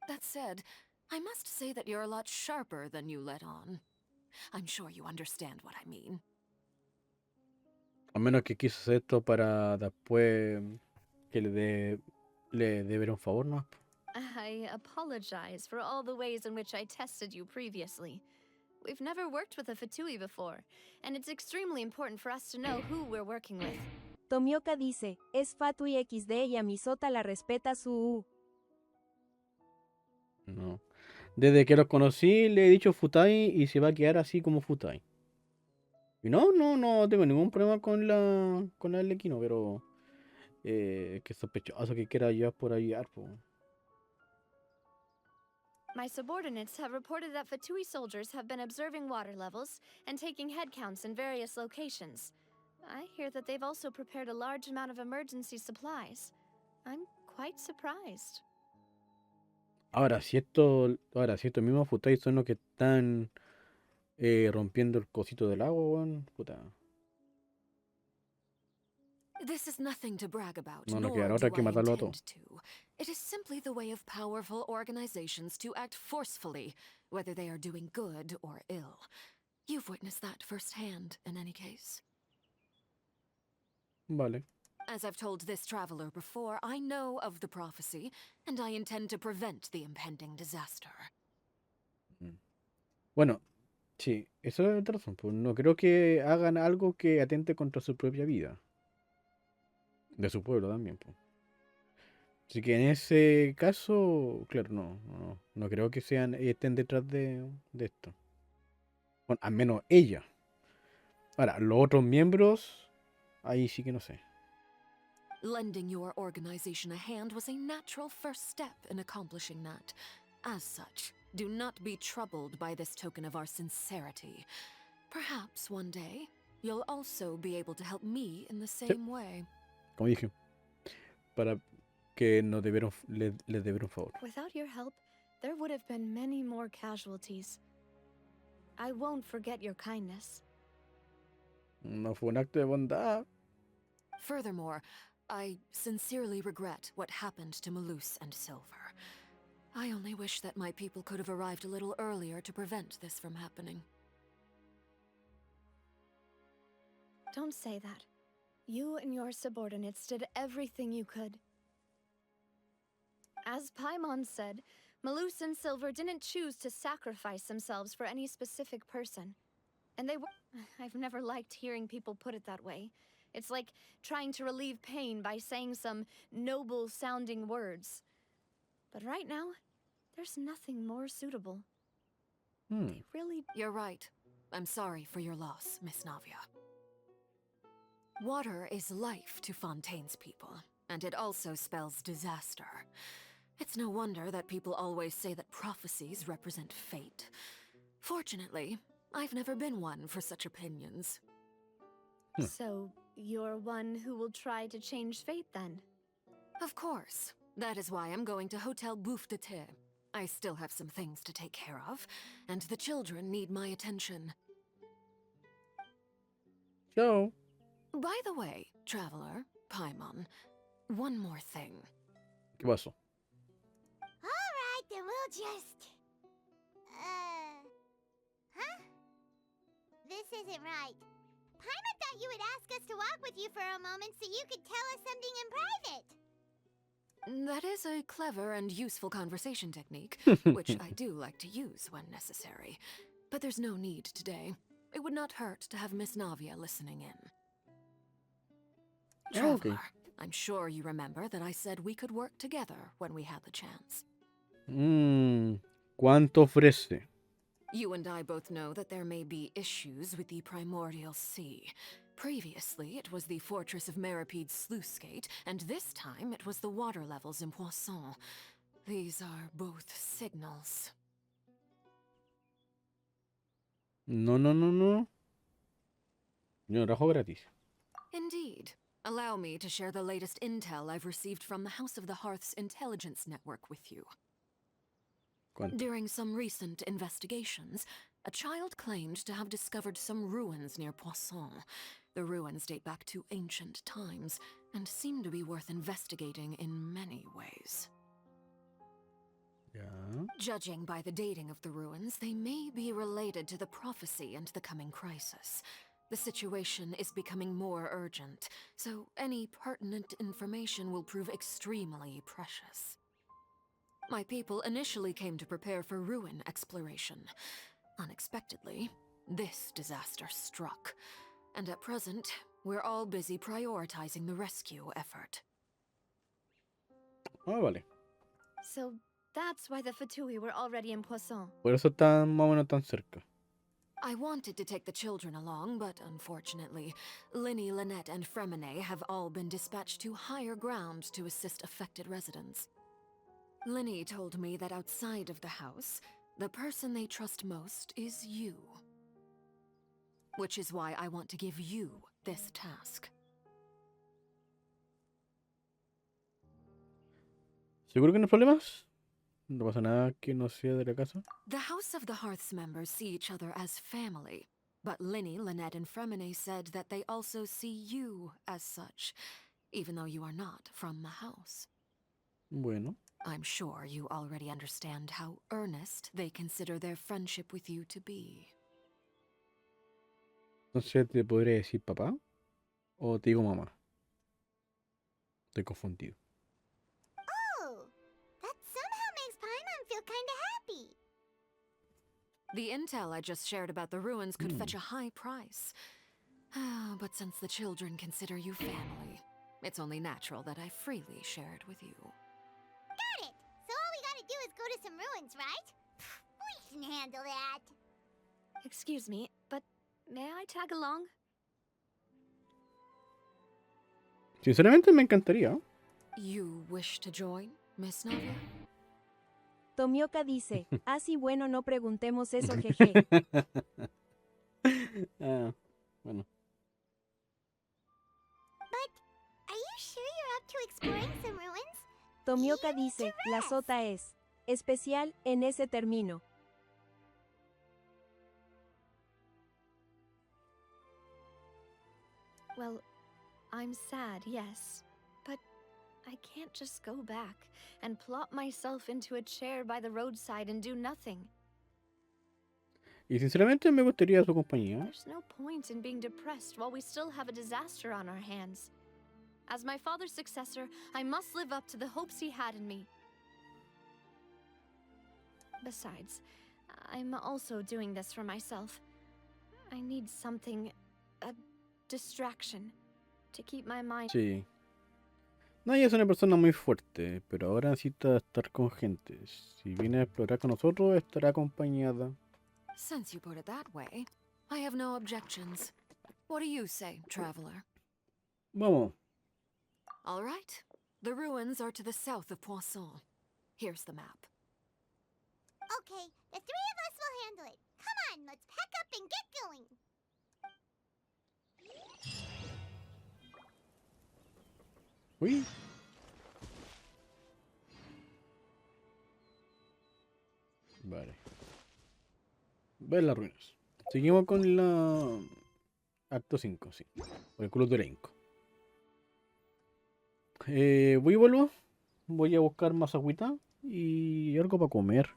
That said, I must say that you're a lot sharper than you let on. I'm sure you understand what I mean. A menos que quiso hacer esto para después que le deber un favor, ¿no? I apologize for all the ways in which I tested you previously. We've never worked with a Fatui before, and it's extremely important for us to know who we're working with. Tomioka dice, es Fatui XD y a Misota la respeta su U. No. Desde que los conocí le he dicho Futai y se va a quedar así como Futai. Y no tengo ningún problema con la Arlequino, pero que sospechoso que quiera ayudar por ayudar, po. My subordinates have reported that Fatui soldiers have been observing water levels and taking head counts in various locations. I hear that they've also prepared a large amount of emergency supplies. I'm quite surprised. Ahora, si estos mismos futais son los que están rompiendo el cosito del agua, weón, puta. This is nothing to brag about, No nos nor quedará do otra que I matarlo a todos. intend to. It is simply the way of powerful organizations to act forcefully, whether they are doing good or ill. You've witnessed that firsthand, in any case. Vale. As I've told this traveler before, I know of the prophecy, and I intend to prevent the impending disaster. Bueno, sí, eso es otra razón. Pues no creo que hagan algo que atente contra su propia vida. De su pueblo también, pues. Así que en ese caso, claro, no creo que estén detrás de esto. Bueno, al menos ella. Ahora, los otros miembros, ahí sí que no sé. Lending your organization a hand was a natural first step in accomplishing that. As such, do not be troubled by this token of our sincerity. Perhaps one day, you'll also be able to help me in the same way. Como dije, para que nos les debieron un favor. Without your help, there would have been many more casualties. I won't forget your kindness. No fue un acto de bondad. Furthermore, I sincerely regret what happened to Malus and Silver. I only wish that my people could have arrived a little earlier to prevent this from happening. Don't say that. You and your subordinates did everything you could. As Paimon said, Malus and Silver didn't choose to sacrifice themselves for any specific person. And they were... I've never liked hearing people put it that way. It's like trying to relieve pain by saying some noble-sounding words. But right now, there's nothing more suitable. They really... You're right. I'm sorry for your loss, Miss Navia. Water is life to Fontaine's people, and it also spells disaster. It's no wonder that people always say that prophecies represent fate. Fortunately, I've never been one for such opinions. So, you're one who will try to change fate then? Of course. That is why I'm going to Hotel Bouffe de Thé. I still have some things to take care of, and the children need my attention. So... By the way, traveler, Paimon, one more thing. ¿Qué pasó? Alright, then we'll just... Huh? This isn't right. Paimon thought you would ask us to walk with you for a moment so you could tell us something in private. That is a clever and useful conversation technique, which I do like to use when necessary. But there's no need today. It would not hurt to have Miss Navia listening in. Traveler, I'm sure you remember that I said we could work together when we had the chance. ¿Cuánto ofrece? You and I both know that there may be issues with the primordial sea. Previously, it was the fortress of Meripede's sluice gate, and this time it was the water levels in Poisson. These are both signals. No. Yo no trabajo gratis. Indeed. Allow me to share the latest intel I've received from the House of the Hearth's intelligence network with you. ¿Cuánto? During some recent investigations, a child claimed to have discovered some ruins near Poisson. The ruins date back to ancient times, and seem to be worth investigating in many ways. Yeah. Judging by the dating of the ruins, they may be related to the prophecy and the coming crisis. The situation is becoming more urgent, so any pertinent information will prove extremely precious. My people initially came to prepare for ruin exploration. Unexpectedly, this disaster struck, and at present, we're all busy prioritizing the rescue effort. Ah, vale. So, that's why the Fatui were already in Poisson. Por eso están más o menos tan cerca. I wanted to take the children along, but unfortunately, Linny, Lynette, and Fremine have all been dispatched to higher ground to assist affected residents. Linny told me that outside of the house, the person they trust most is you. Which is why I want to give you this task. ¿Seguro que no hay problemas? ¿No pasa nada que no sea de la casa? The House of the Hearth's members see each other as family, but Linny, Lynette, and Fremine said that they also see you as such, even though you are not from the house. Bueno. I'm sure you already understand how earnest they consider their friendship with you to be. Entonces, ¿te podré decir papá? ¿O te digo mamá? Estoy confundido. Oh, that somehow makes Paimon feel kinda happy. The intel I just shared about the ruins could fetch a high price. But since the children consider you family, it's only natural that I freely share it with you. Got it! So all we gotta do is go to some ruins, right? We can handle that. Excuse me, but may I tag along? Sinceramente me encantaría. You wish to join, Miss Navia? Tomioka dice, sí, bueno, no preguntemos eso, jeje. Bueno. But are you sure you're up to exploring some ruins? Tomioka dice, la sota es especial en ese término. Well, I'm sad, yes. But I can't just go back and plop myself into a chair by the roadside and do nothing. Y sinceramente me gustaría su compañía. There's no point in being depressed while we still have a disaster on our hands. As my father's successor, I must live up to the hopes he had in me. Besides, I'm also doing this for myself. I need something, a distraction, to keep my mind... Sí. No, ella es una persona muy fuerte, pero ahora necesita estar con gente. Si viene a explorar con nosotros, estará acompañada. Since you put it that way, I have no objections. What do you say, traveler? Vamos. All right. The ruins are to the south of Poisson. Here's the map. Okay, the three of us will handle it. Come on, let's pack up and get going. Uy. Vale. Ver las ruinas. Seguimos con la... Acto 5, sí. Con el club de elenco. Voy y vuelvo. Voy a buscar más agüita y algo para comer.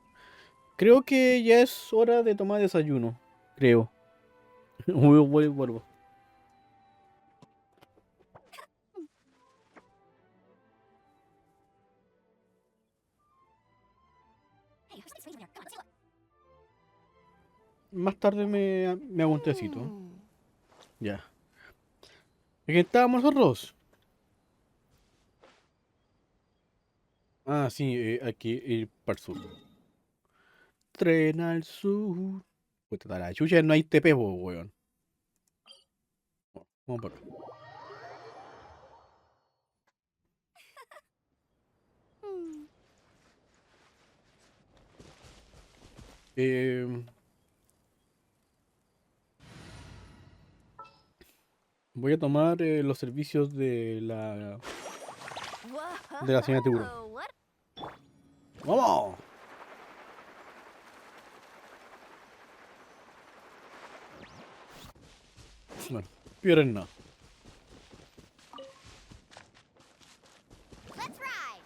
Creo que ya es hora de tomar desayuno. Creo. Voy y vuelvo. Más tarde me hago un tecito. Ya. ¿En qué estábamos nosotros? Ah, sí, hay que ir para el sur. Tren al sur. Puta la chucha, no hay TP, weón. Vamos para acá. Voy a tomar los servicios de la señora Tiburón. ¡Vamos! Bueno, pierden nada. Let's ride.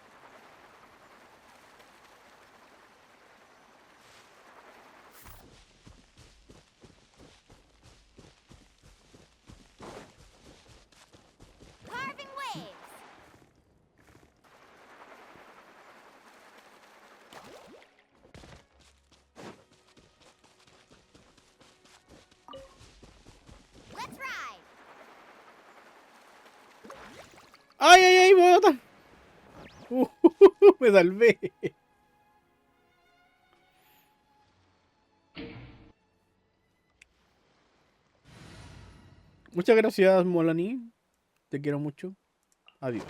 Carving waves. Let's ride. ¡Ay, ay, ay! ¡Me matan! Me salvé. Muchas gracias, Molani. Te quiero mucho. Adiós.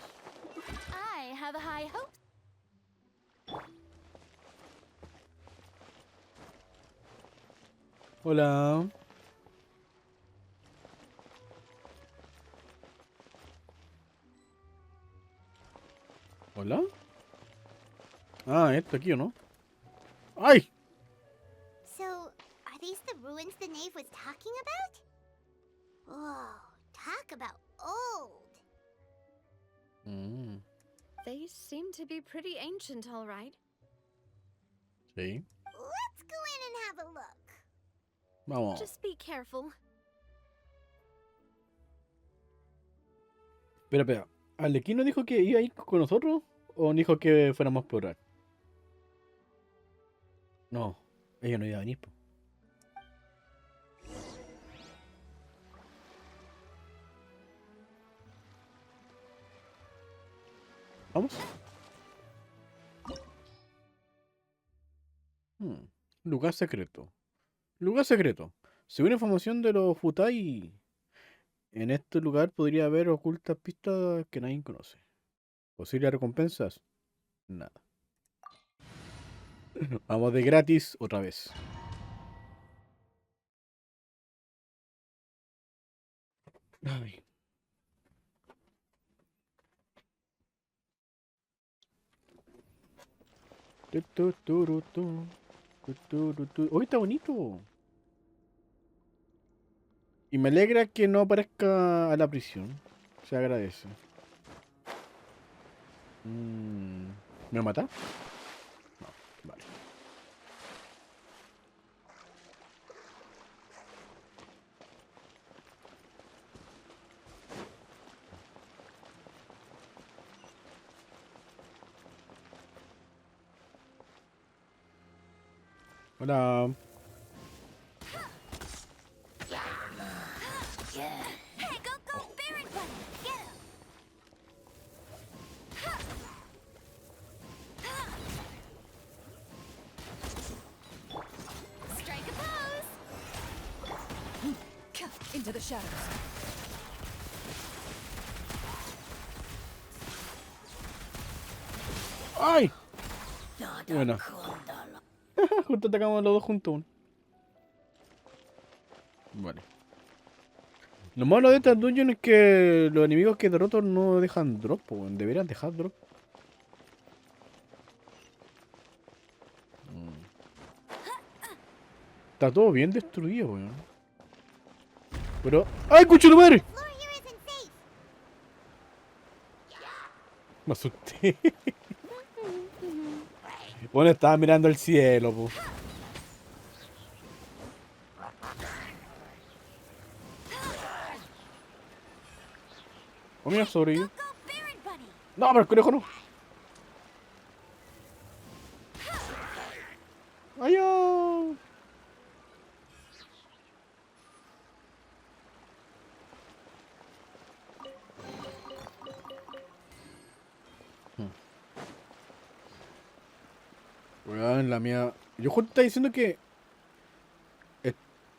I have high hopes. Hola. Hola. Ah, esto aquí, ¿o no? ¡Ay! So, are these the ruins the knave was talking about? Whoa, talk about old. Mm, They seem to be pretty ancient, all right. sí. Let's go in and have a look. Vamos. Just be careful. Espera. ¿Arlequín nos dijo que iba a ir con nosotros? ¿O nos dijo que fuéramos a explorar? No, ella no iba a venir, po. ¿Vamos? Lugar secreto. Lugar secreto. Según información de los Futai, en este lugar podría haber ocultas pistas que nadie conoce. Posibles recompensas, nada. Vamos de gratis otra vez. Ay. Uy, está bonito. Y me alegra que no aparezca a la prisión. Se agradece. ¿Me mata? No, vale. Hola. Hey, go, Baron Bunny! Get him! Strike a pose! Into the shadows. ¡Ay! Bueno. Justo atacamos los dos juntos. Vale. Lo malo de estas dungeons es que los enemigos que derroto no dejan drop, po, weón. Deberían dejar drop. Está todo bien destruido, weón. Pero... ¡Ay, cucho de madre! Me asusté. Bueno, estaba mirando el cielo, po. Oh, mira, sobrevivió. No, pero el conejo no. ¡Ay, oh! Weón, la mía. Yo justo estaba diciendo que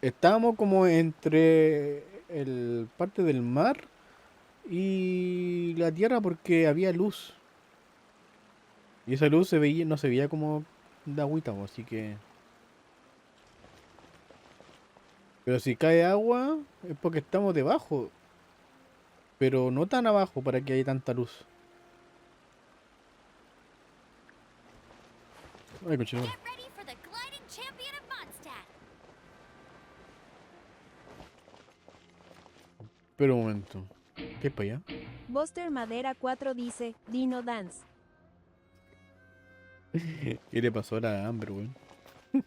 estábamos como entre el parte del mar y la tierra porque había luz. Y esa luz se veía, no se veía como de agüita, po, así que. Pero si cae agua es porque estamos debajo. Pero no tan abajo para que haya tanta luz. Ay, cochino. Get ready for the gliding champion of Mondstadt! Pero un momento. ¿Qué es para allá? Buster Madera 4 dice, Dino Dance. ¿Qué le pasó a la Amber, weón?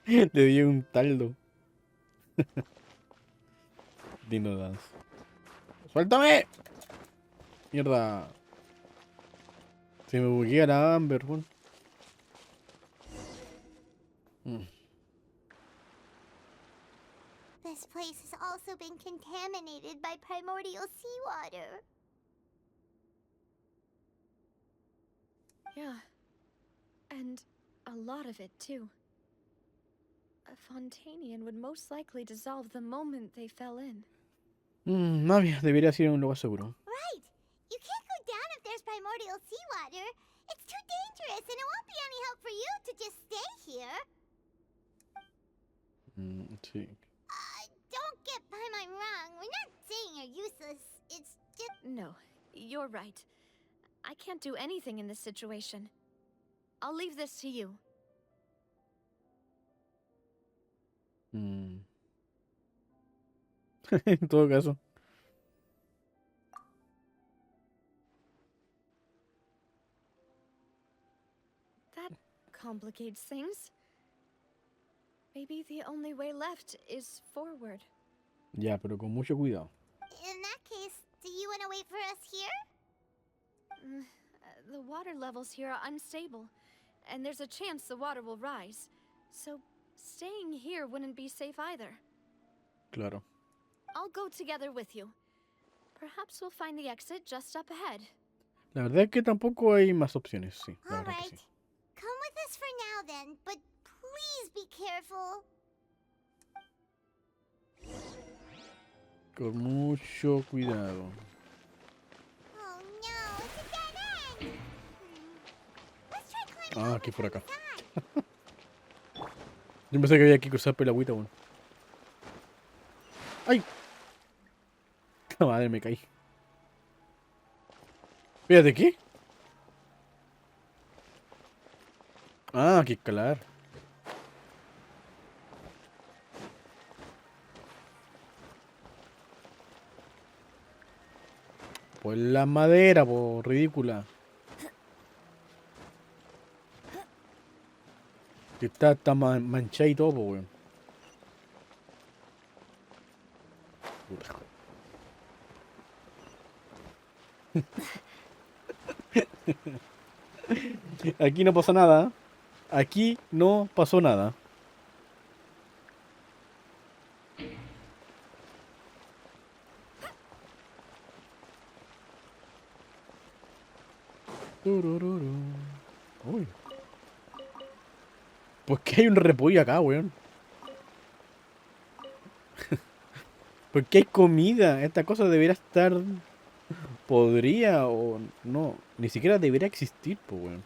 Le dio un taldo. Dino Dance. ¡Suéltame! Mierda. Se me buguea la Amber, weón. This place has also been contaminated by primordial seawater. Yeah. And a lot of it, too. A Fontanian would most likely dissolve the moment they fell in. Navia, debería ir a un lugar seguro. Right. You can't go down if there's primordial seawater. It's too dangerous, and it won't be any help for you to just stay here. Sí. Don't get by my wrong. We're not saying you're useless. It's just... No, you're right. I can't do anything in this situation. I'll leave this to you. En todo caso. That complicates things. Maybe the only way left is forward. Ya, pero con mucho cuidado. In that case, do you want to wait for us here? The water levels here are unstable, and there's a chance the water will rise. So, staying here wouldn't be safe either. Claro. I'll go together with you. Perhaps we'll find the exit just up ahead. La verdad es que tampoco hay más opciones, sí. La All verdad que right. sí. Come with us for now then, but please be careful. Con mucho cuidado. Oh no, it's a dead end. Let's try climbing Ah, over aquí por from acá. the side. Yo pensé que había que cruzar por el agüita, bueno. ¡Ay! La madre, me caí. Fíjate, ¿qué? Ah, que escalar. Pues la madera, po, ridícula. Que está manchada y todo, po, weón. Puta. Aquí no pasó nada. Aquí no pasó nada. Turururu. Uy. ¿Por qué hay un repollo acá, weón? ¿Por qué hay comida? Esta cosa debería estar... Podría o no. Ni siquiera debería existir, pues, weón.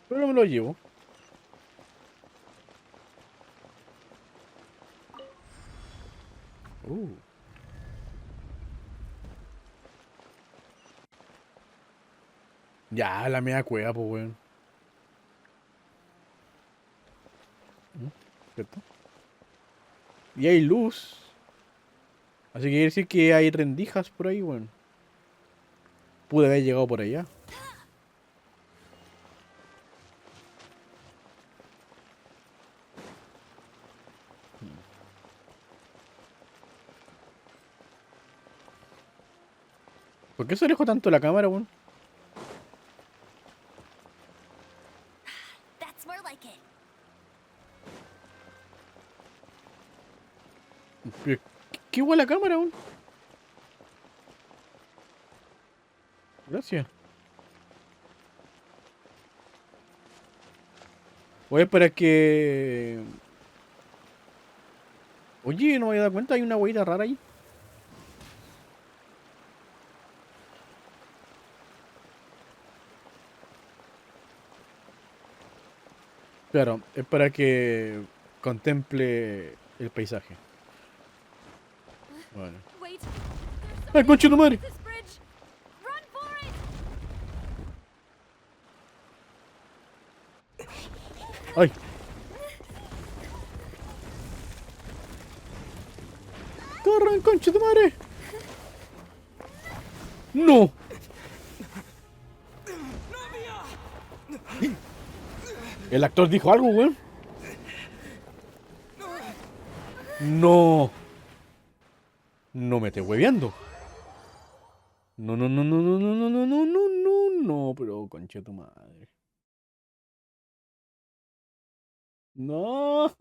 Pero no me lo llevo. Ya, la media cueva, pues, weón. ¿Cierto? Y hay luz. Así que quiere decir que hay rendijas por ahí, weón. Pude haber llegado por allá. ¿Por qué se alejó tanto la cámara, weón? That's more like it. Pero, ¿qué igual la cámara, weón? Gracias. Voy a esperar que... Oye, no me había dado cuenta, hay una hueita rara ahí. Claro, es para que contemple el paisaje. Bueno. Wait. ¡Ay, concha tu madre! This bridge. Run for it. ¡Ay! ¡Corran, concha tu madre! ¡No! El actor dijo algo, weón. No. No me estés hueveando. No, no, no, no, no, no, no, no, no, no, no, no, pero concha tu madre. No.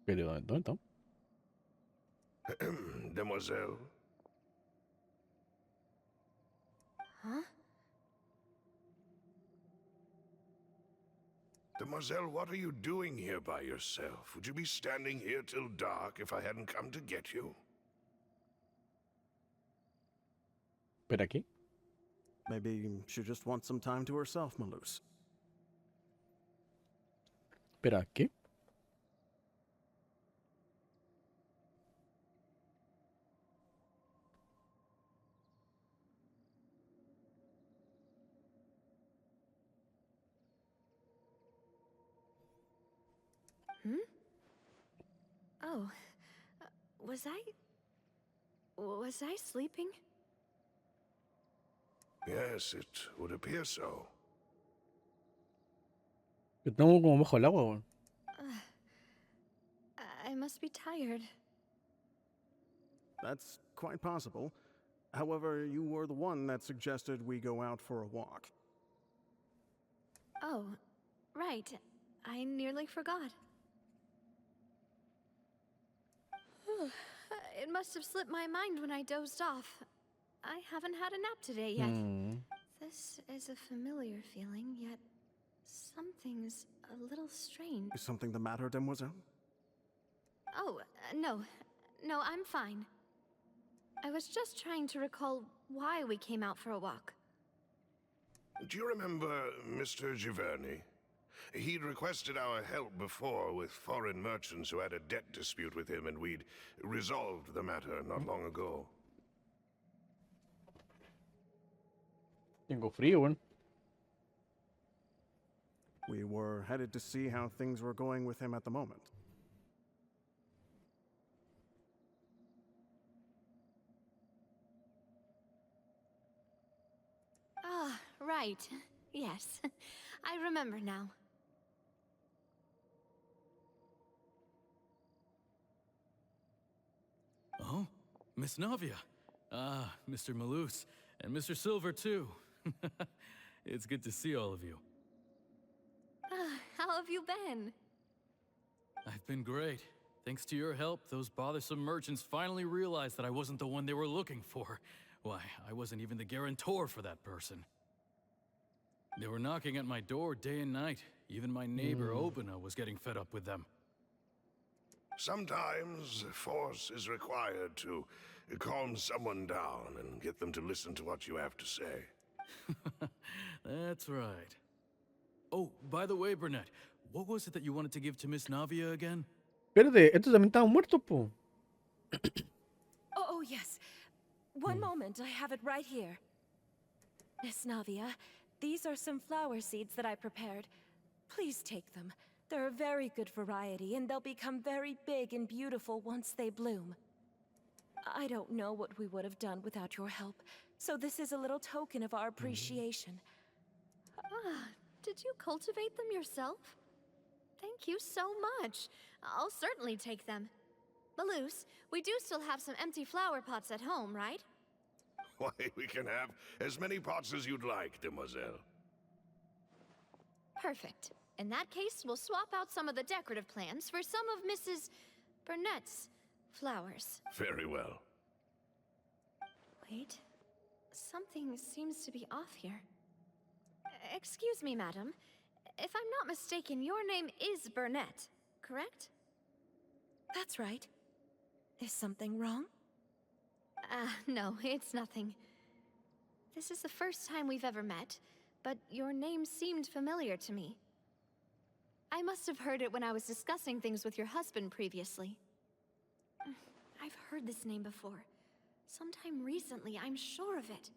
Pero ¿dónde está? Demoiselle. Huh? Demoiselle, what are you doing here by yourself? Would you be standing here till dark if I hadn't come to get you? ¿Pero aquí? Maybe she just wants some time to herself, Malus. ¿Pero aquí? Oh, was I sleeping? Yes, it would appear so. Estamos como bajo el agua, weón. I must be tired. That's quite possible. However, you were the one that suggested we go out for a walk. Oh, right. I nearly forgot. It must have slipped my mind when I dozed off. I haven't had a nap today yet. This is a familiar feeling, yet something's a little strange. Is something the matter, Demoiselle? Oh, no. No, I'm fine. I was just trying to recall why we came out for a walk. Do you remember Mr. Giverny? He'd requested our help before with foreign merchants who had a debt dispute with him, and we'd resolved the matter not long ago. Tengo frío, weón. We were headed to see how things were going with him at the moment. Ah, right. Yes. I remember now. Oh, Miss Navia. Ah, Mr. Malus. And Mr. Silver, too. It's good to see all of you. How have you been? I've been great. Thanks to your help, those bothersome merchants finally realized that I wasn't the one they were looking for. Why, I wasn't even the guarantor for that person. They were knocking at my door day and night. Even my neighbor, Obina, was getting fed up with them. Sometimes force is required to calm someone down and get them to listen to what you have to say. That's right. Oh, by the way, Burnett, what was it that you wanted to give to Miss Navia again? Espérate, estos también estaban muertos, po. Oh, yes. One moment, I have it right here. Miss Navia, these are some flower seeds that I prepared. Please take them. They're a very good variety, and they'll become very big and beautiful once they bloom. I don't know what we would have done without your help, so this is a little token of our appreciation. Did you cultivate them yourself? Thank you so much. I'll certainly take them. Malus, we do still have some empty flower pots at home, right? Why, we can have as many pots as you'd like, Demoiselle. Perfect. In that case, we'll swap out some of the decorative plants for some of Mrs. Burnett's flowers. Very well. Wait. Something seems to be off here. Excuse me, madam. If I'm not mistaken, your name is Burnett, correct? That's right. Is something wrong? No, it's nothing. This is the first time we've ever met, but your name seemed familiar to me. I must have heard it when I was discussing things with your husband previously. I've heard this name before. Sometime recently, I'm sure of it.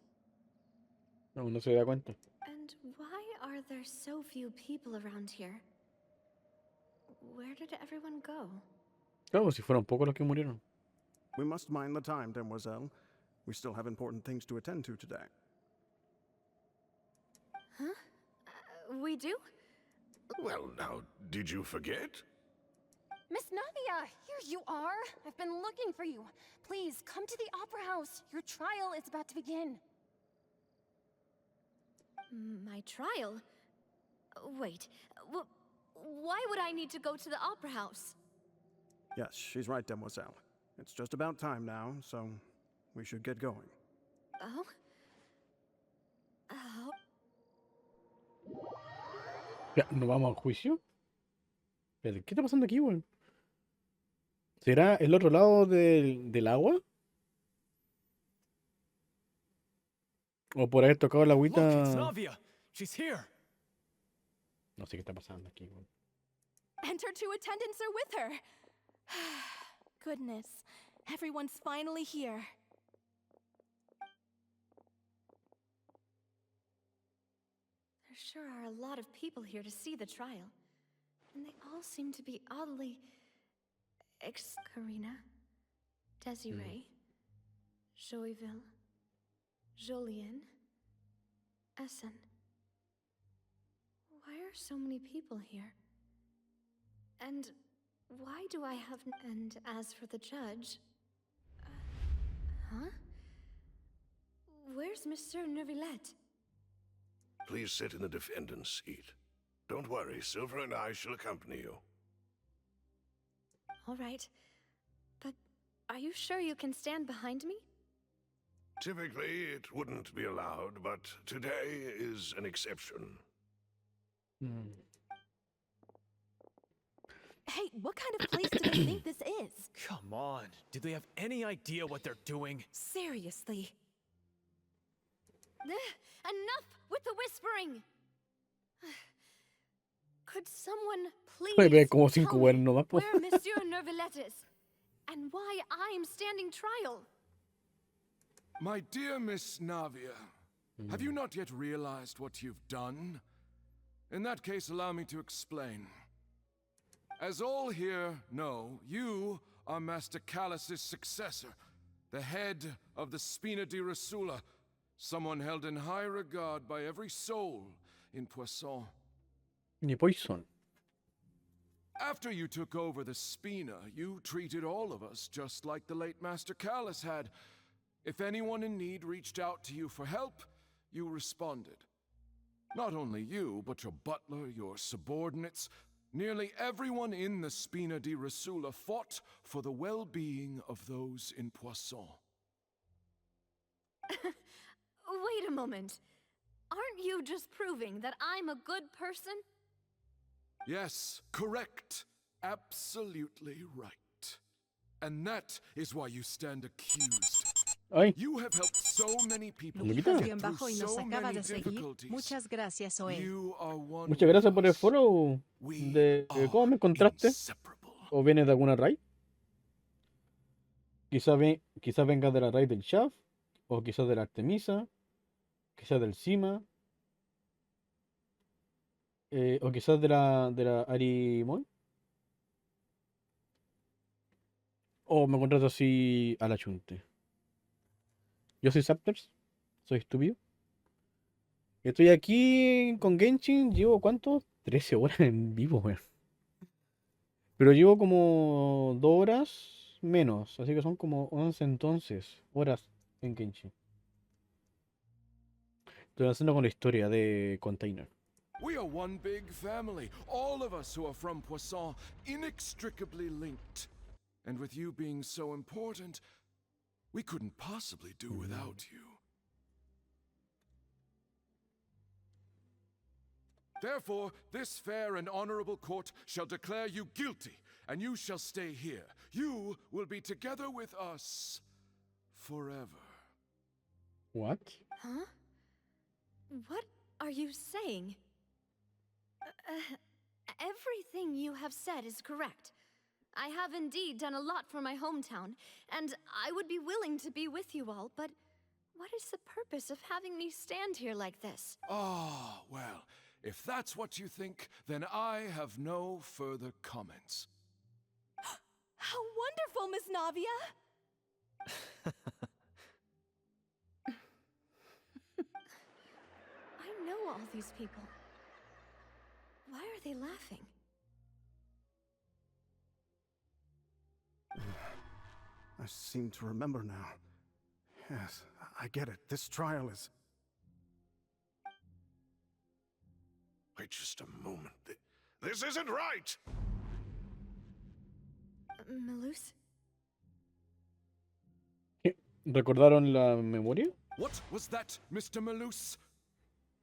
No se da cuenta. And why are there so few people around here? Where did everyone go? Claro, si fueron pocos los que murieron. We must mind the time, Demoiselle. We still have important things to attend to today. Huh? We do? Well, now, did you forget? Miss Navia, here you are. I've been looking for you. Please, come to the Opera House. Your trial is about to begin. My trial? Wait, why would I need to go to the Opera House? Yes, she's right, Demoiselle. It's just about time now, so we should get going. Oh? Ya, ¿no vamos al juicio? Espérate, ¿qué está pasando aquí, weón? ¿Será el otro lado del agua? ¿O por haber tocado la Look, it's agüita? Navia. She's here. No sé qué está pasando aquí, weón. And her two attendants are with her. Goodness, everyone's finally here. There sure are a lot of people here to see the trial. And they all seem to be oddly... Karina, Desiree, Joyville, Jolien, Essen. Why are so many people here? And why do I have... And as for the judge... huh? Where's Monsieur Neuvillette? Please sit in the defendant's seat. Don't worry, Silver and I shall accompany you. All right. But are you sure you can stand behind me? Typically, it wouldn't be allowed, but today is an exception. Hey, what kind of place do they think this is? Come on. Do they have any idea what they're doing? Seriously. Enough with the whispering! Could someone Ay, ve please como tell 5 me weones nomás, po. where Monsieur Neuvillette is? And why I'm standing trial? My dear Miss Navia, have you not yet realized what you've done? In that case, allow me to explain. As all here know, you are Master Callus's successor, the head of the Spina di Rasula, someone held in high regard by every soul in Poisson. Ni Poison. After you took over the Spina, you treated all of us just like the late Master Callus had. If anyone in need reached out to you for help, you responded. Not only you, but your butler, your subordinates, nearly everyone in the Spina di Rasula fought for the well-being of those in Poisson. Wait a moment. Aren't you just proving that I'm a good person? Yes, correct. Absolutely right. And that is why you stand accused. Ay. You have helped so many people Lupita. get through so many difficulties. Muchas gracias, Oe. You are one Muchas gracias por el follow. ¿Cómo me encontraste? ¿O vienes de alguna raid? Quizás vengas de la raid del Shaft, o quizás de la Artemisa, quizás del Cima, o quizás de la Arimon. O me encontraste así a la chunte. Yo soy Zaptersz, soy estúpido. Estoy aquí con Genshin, llevo ¿cuánto? 13 horas en vivo, weón. Pero llevo como 2 horas menos, así que son como 11 entonces horas en Genshin. Estoy haciendo con la historia de Container. We are one big family, all of us who are from Poisson, inextricably linked. And with you being so important, we couldn't possibly do without you. Therefore, this fair and honorable court shall declare you guilty, and you shall stay here. You will be together with us forever. What? Huh? What are you saying? Everything you have said is correct. I have indeed done a lot for my hometown, and I would be willing to be with you all, but what is the purpose of having me stand here like this? Ah, well, if that's what you think, then I have no further comments. How wonderful, Miss Navia! I know all these people. Why are they laughing? I seem to remember now. Yes, I get it. This trial is... Wait just a moment. This isn't right! Melus? ¿Recordaron la memoria? What was that, Mr. Malus?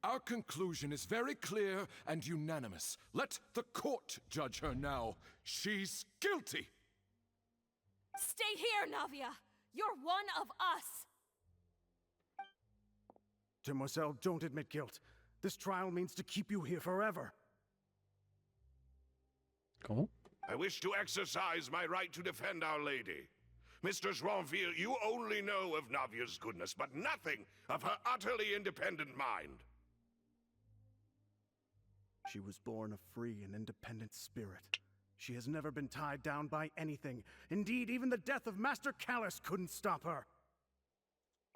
Our conclusion is very clear and unanimous. Let the court judge her now. She's guilty. Stay here, Navia! You're one of us! Demoiselle, don't admit guilt. This trial means to keep you here forever. ¿Cómo? I wish to exercise my right to defend Our Lady. Mr. Joinville, you only know of Navia's goodness, but nothing of her utterly independent mind. She was born a free and independent spirit. She has never been tied down by anything. Indeed, even the death of Master Callus couldn't stop her.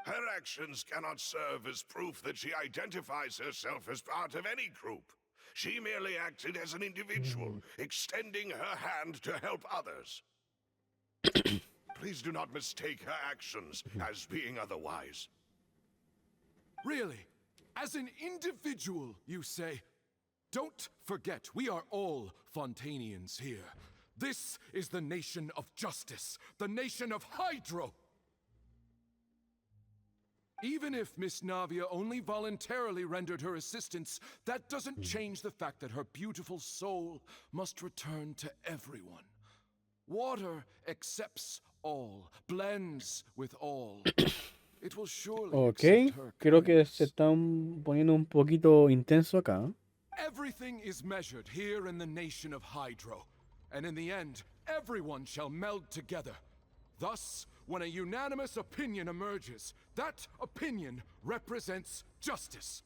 Her actions cannot serve as proof that she identifies herself as part of any group. She merely acted as an individual, extending her hand to help others. Please do not mistake her actions as being otherwise. Really? As an individual, you say? Don't forget, we are all Fontanians here. This is the nation of justice, the nation of Hydro. Even if Miss Navia only voluntarily rendered her assistance, that doesn't change the fact that her beautiful soul must return to everyone. Water accepts all, blends with all. It will surely Ok, accept her creo que kindness. se están poniendo un poquito intenso acá. Everything is measured here in the nation of Hydro, and in the end, everyone shall meld together. Thus, when a unanimous opinion emerges, that opinion represents justice.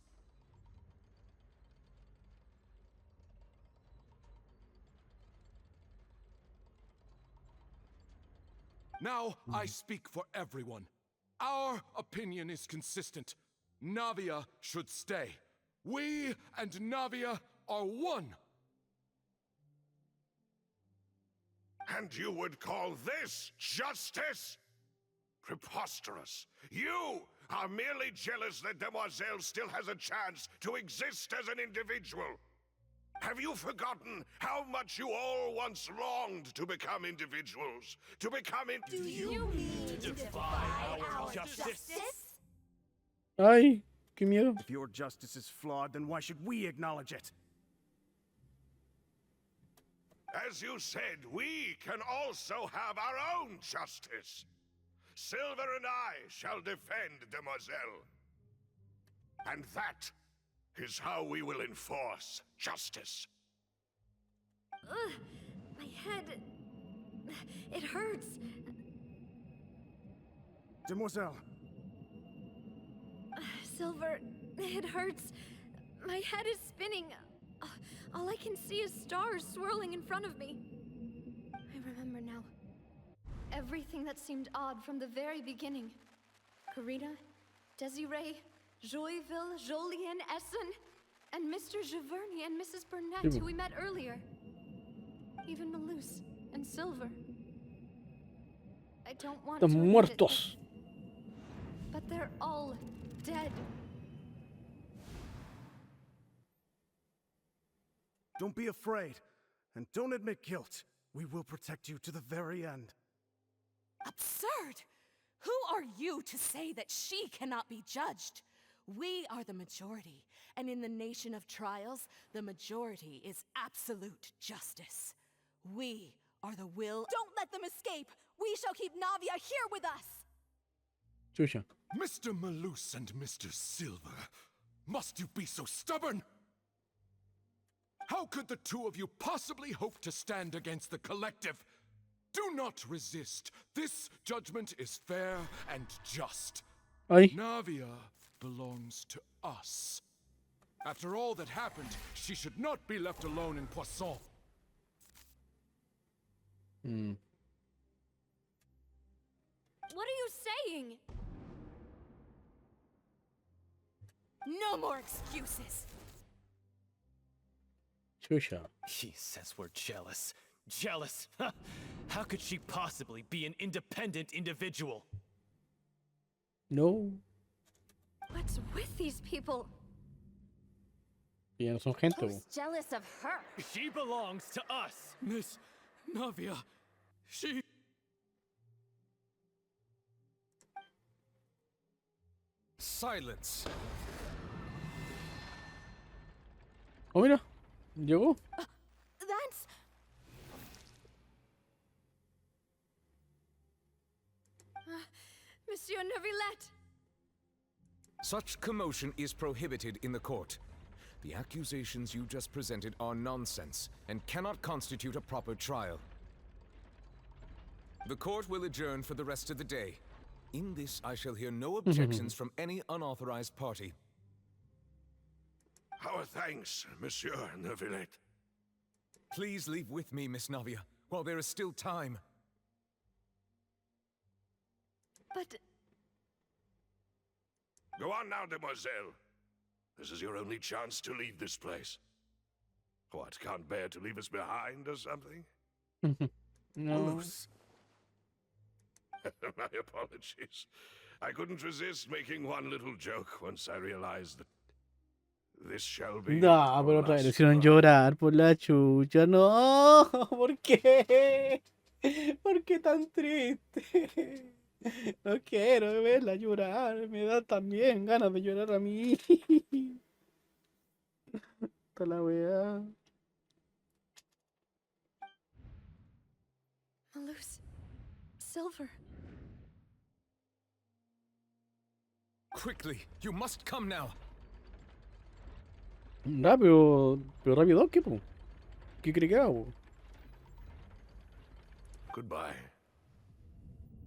Now, I speak for everyone. Our opinion is consistent. Navia should stay. We and Navia are one. And you would call this justice? Preposterous. You are merely jealous that Demoiselle still has a chance to exist as an individual. Have you forgotten how much you all once longed to become individuals? To become Do you mean to defy our justice? Ay, qué miedo. If your justice is flawed, then why should we acknowledge it? As you said, we can also have our own justice. Silver and I shall defend Demoiselle. And that is how we will enforce justice. Ugh, my head... It hurts. Demoiselle. Silver, it hurts. My head is spinning. All I can see is stars swirling in front of me. I remember now. Everything that seemed odd from the very beginning. Karina, Desiree, Joyville, Jolien, Essen, and Mr. Giverny and Mrs. Burnett, who we met earlier. Even Malus and Silver. I don't want to Están admit muertos. it, but they're all dead. Don't be afraid, and don't admit guilt. We will protect you to the very end. Absurd! Who are you to say that she cannot be judged? We are the majority, and in the nation of trials, the majority is absolute justice. We are the will. Don't let them escape! We shall keep Navia here with us! Chucha. Mr. Malus and Mr. Silver, must you be so stubborn? How could the two of you possibly hope to stand against the collective? Do not resist. This judgment is fair and just. Ay. Navia belongs to us. After all that happened, she should not be left alone in Poisson. What are you saying? No more excuses! Chucha. He says we're jealous. Jealous? Huh? How could she possibly be an independent individual? No. What's with these people? Ya no son gente. Who's jealous of her? She belongs to us. Miss Navia, she... Silence. Oh, mira, llegó. That's... Monsieur Neuvillette! Such commotion is prohibited in the court. The accusations you just presented are nonsense and cannot constitute a proper trial. The court will adjourn for the rest of the day. In this, I shall hear no objections from any unauthorized party. Our thanks, Monsieur Neuvillette. Please leave with me, Miss Navia, while there is still time. But... Go on now, demoiselle. This is your only chance to leave this place. What, can't bear to leave us behind or something? No. My apologies. I couldn't resist making one little joke once I realized that this shall be. No, pero otra vez lo hicieron llorar por la chucha. No, ¿por qué? ¿Por qué tan triste? No quiero verla llorar. Me da también ganas de llorar a mí. Está la weá. Malus. Silver. Quickly, you must come now. Rápido, pero rápido, ¿qué po? ¿Qué cree que hago? Goodbye,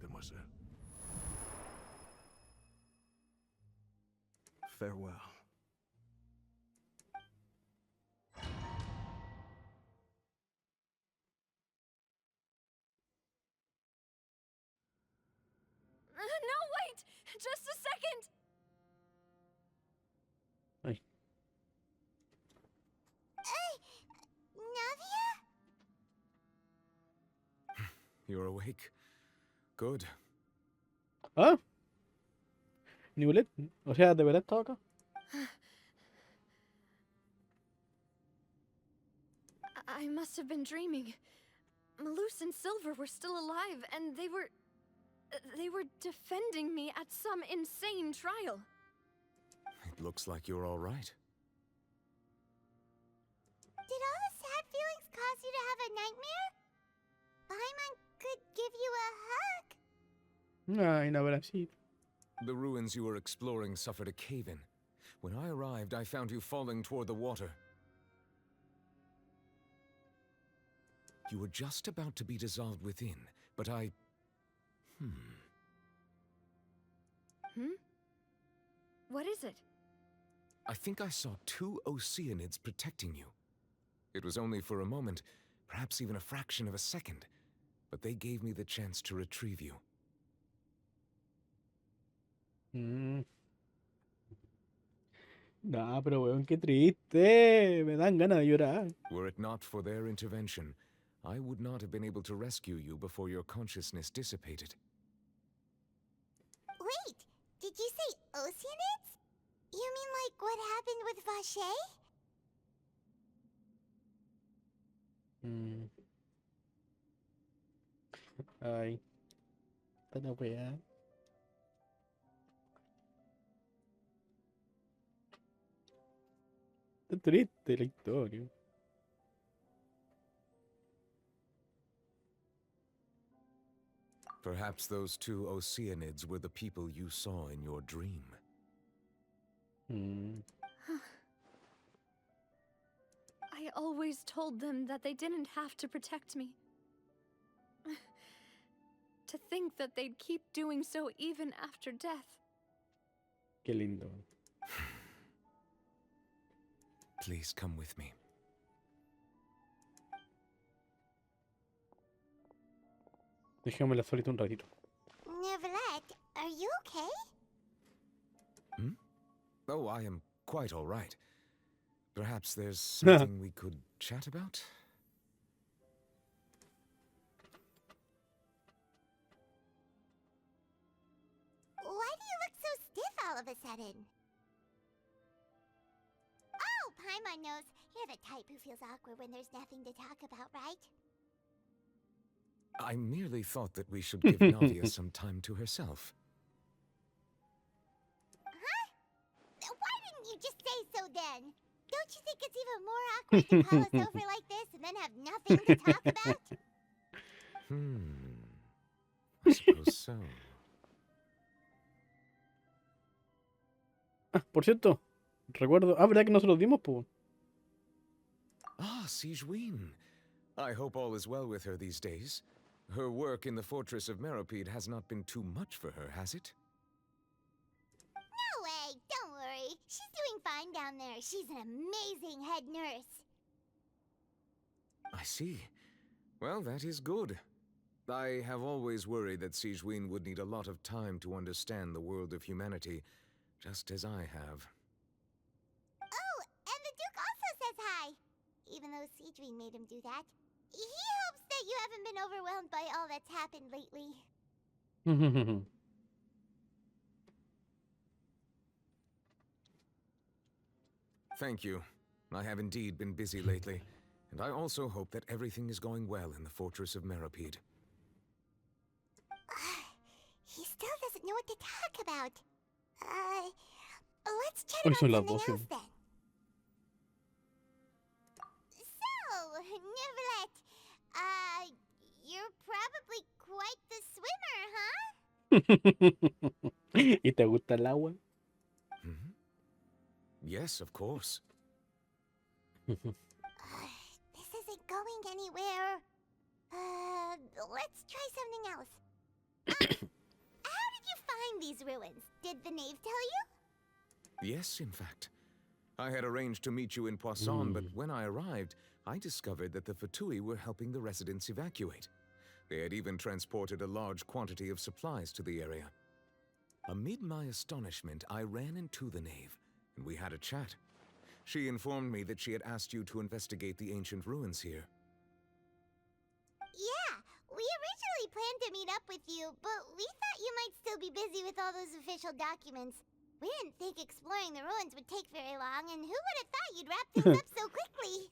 demoiselle. Farewell. No, wait! Just a second! Ay. Hey, Navia? You're awake. Good. ¿Ah? Nivelet, o sea, ¿de verdad estaba acá? I must have been dreaming. Malus and Silver were still alive, and they were defending me at some insane trial. It looks like you're all right. Did all the sad feelings cause you to have a nightmare? Paimon could give you a hug. Ay, no, Brasil. The ruins you were exploring suffered a cave-in. When I arrived, I found you falling toward the water. You were just about to be dissolved within, but I... What is it? I think I saw 2 Oceanids protecting you. It was only for a moment, perhaps even a fraction of a second, but they gave me the chance to retrieve you. No, pero weón, qué triste. Me dan ganas de llorar. Were it not for their intervention, I would not have been able to rescue you before your consciousness dissipated. Wait, did you say Oceanids? You mean like what happened with Vache? Ay. Está la weá. Está triste la historia. Perhaps those 2 Oceanids were the people you saw in your dream. I always told them that they didn't have to protect me. To think that they'd keep doing so even after death. Qué lindo. Please come with me. Dejémosla solita un ratito. Neuvillette, are you okay? Oh, I am quite all right. Perhaps there's something we could chat about? Why do you look so stiff all of a sudden? Oh, Paimon knows. You're the type who feels awkward when there's nothing to talk about, right? I merely thought that we should give Navia some time to herself. Huh? Why didn't you just say so then? Don't you think it's even more awkward to call us over like this and then have nothing to talk about? I suppose so. Ah, por cierto, recuerdo. Ah, ¿verdad que no se los dimos, po? Ah, Sigewin. I hope all is well with her these days. Her work in the fortress of Meropide has not been too much for her, has it? No way, don't worry. She's doing fine down there. She's an amazing head nurse. I see. Well, that is good. I have always worried that Sigewin would need a lot of time to understand the world of humanity, just as I have. Oh, and the Duke also says hi. Even though Sigewin made him do that. He hopes that you haven't been overwhelmed by all that's happened lately. Thank you. I have indeed been busy lately, and I also hope that everything is going well in the fortress of Meropide. He still doesn't know what to talk about. Let's chat Hoy about son las something 12. else then. So, Neverlet, you're probably quite the swimmer, huh? ¿Y te gusta el agua? Yes, of course. This isn't going anywhere. Let's try something else. How did you find these ruins? Did the knave tell you? Yes, in fact. I had arranged to meet you in Poisson, but when I arrived, I discovered that the Fatui were helping the residents evacuate. They had even transported a large quantity of supplies to the area. Amid my astonishment, I ran into the knave, and we had a chat. She informed me that she had asked you to investigate the ancient ruins here. Yeah, we originally planned to meet up with you, but we thought you might still be busy with all those official documents. We didn't think exploring the ruins would take very long, and who would have thought you'd wrap things up so quickly?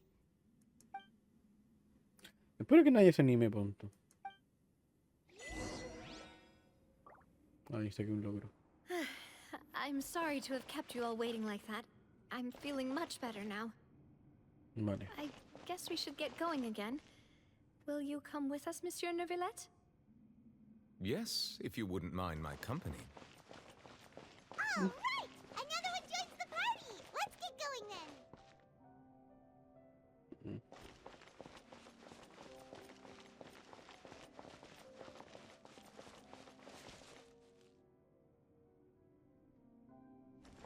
Espero que nadie se anime pronto. Ahí saqué un logro. I'm sorry to have kept you all waiting like that. I'm feeling much better now. Vale. I guess we should get going again. Will you come with us, Monsieur Neuvillette? Yes, if you wouldn't mind my company. All right! Another one joins the party! Let's get going then!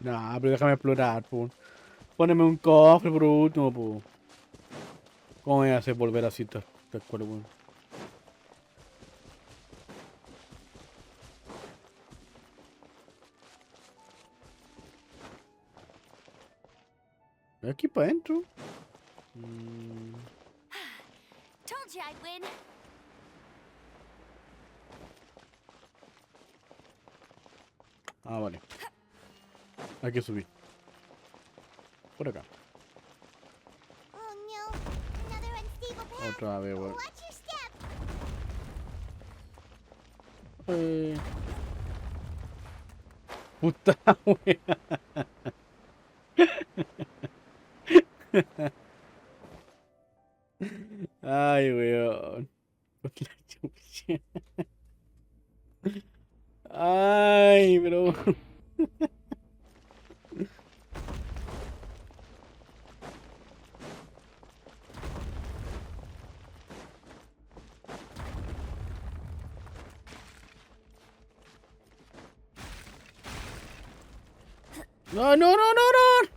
Nah, pero déjame explorar, po. Póneme un cofre por último, po. ¿Cómo voy a hacer volver así tal cual, weón? Aquí para adentro. Told you I'd win. Ah, vale. Hay que subir. Por acá. Oh no, another unstable path. Otra vez, weón. Watch your step. Puta wea. Ay, weón. Por la chucha. Ay, pero. No, no, no, no, no.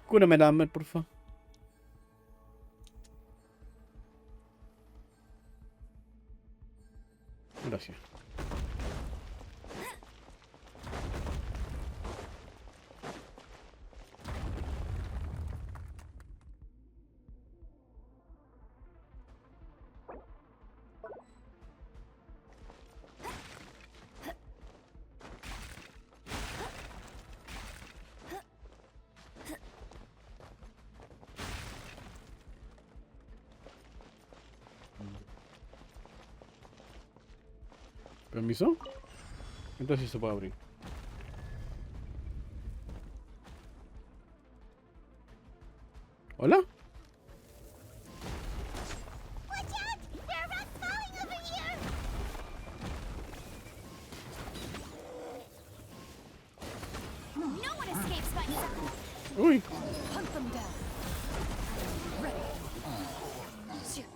Cúrame el hammer, por favor. Gracias. ¿Permiso? Entonces sí se puede abrir. ¿Hola? Watch out! There are rocks falling over here! No one escapes by now. Uy. Hunt them down. Ready. Shoot.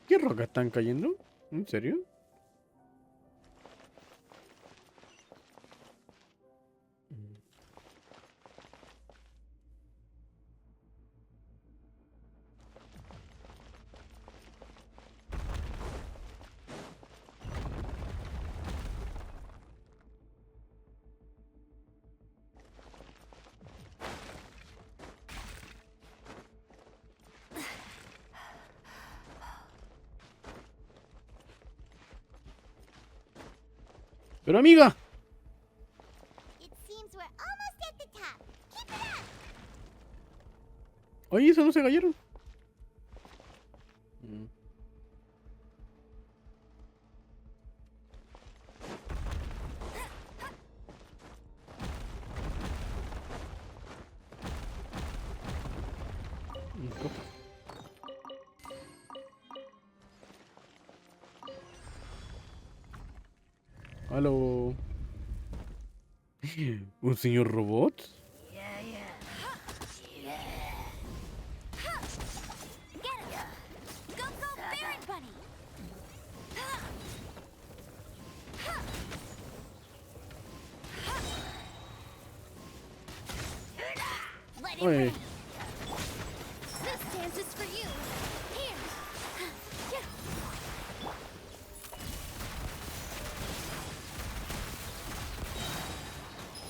¿Qué rocas están cayendo? ¿En serio? Pero amiga. It seems we're almost at the top. Keep it up! Oye, ¿eso no se cayeron? Aló. ¿Un señor robot? Oye. This dance is for you. Here. Yeah.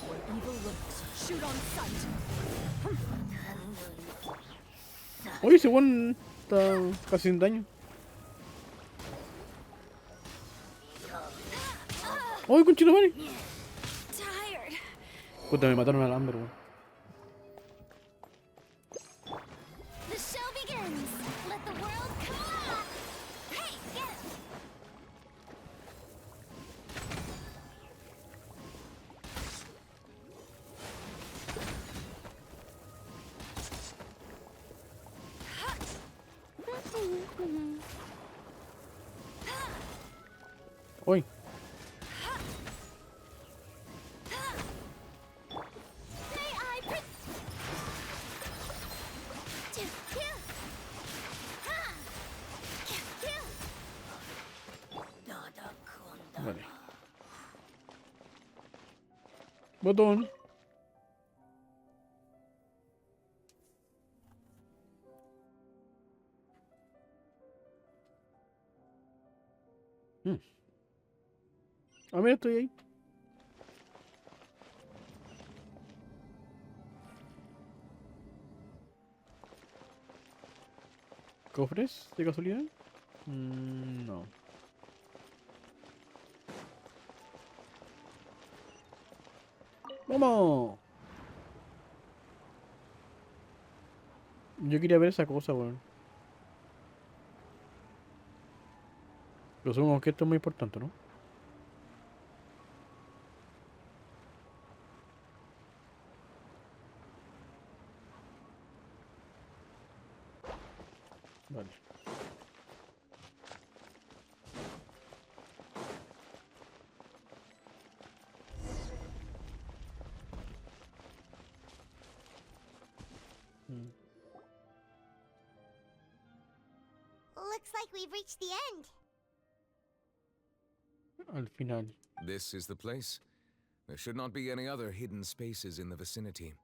Where evil lurks, shoot on sight. Oye, ese weón está casi sin daño. Oye, conchito, madre. Tired. Puta, me mataron al Amber, weón. The show begins. Let the world come alive. Hey, get it. Oye. Vale. Botón. Ah, mira, estoy ahí. ¿Cofres de casualidad? No. ¡Vamos! Yo quería ver esa cosa, weón. Pero supongo que esto es muy importante, ¿no? Vale. Looks like we've reached the end. Al final. This is the place? There should not be any other hidden spaces in the vicinity.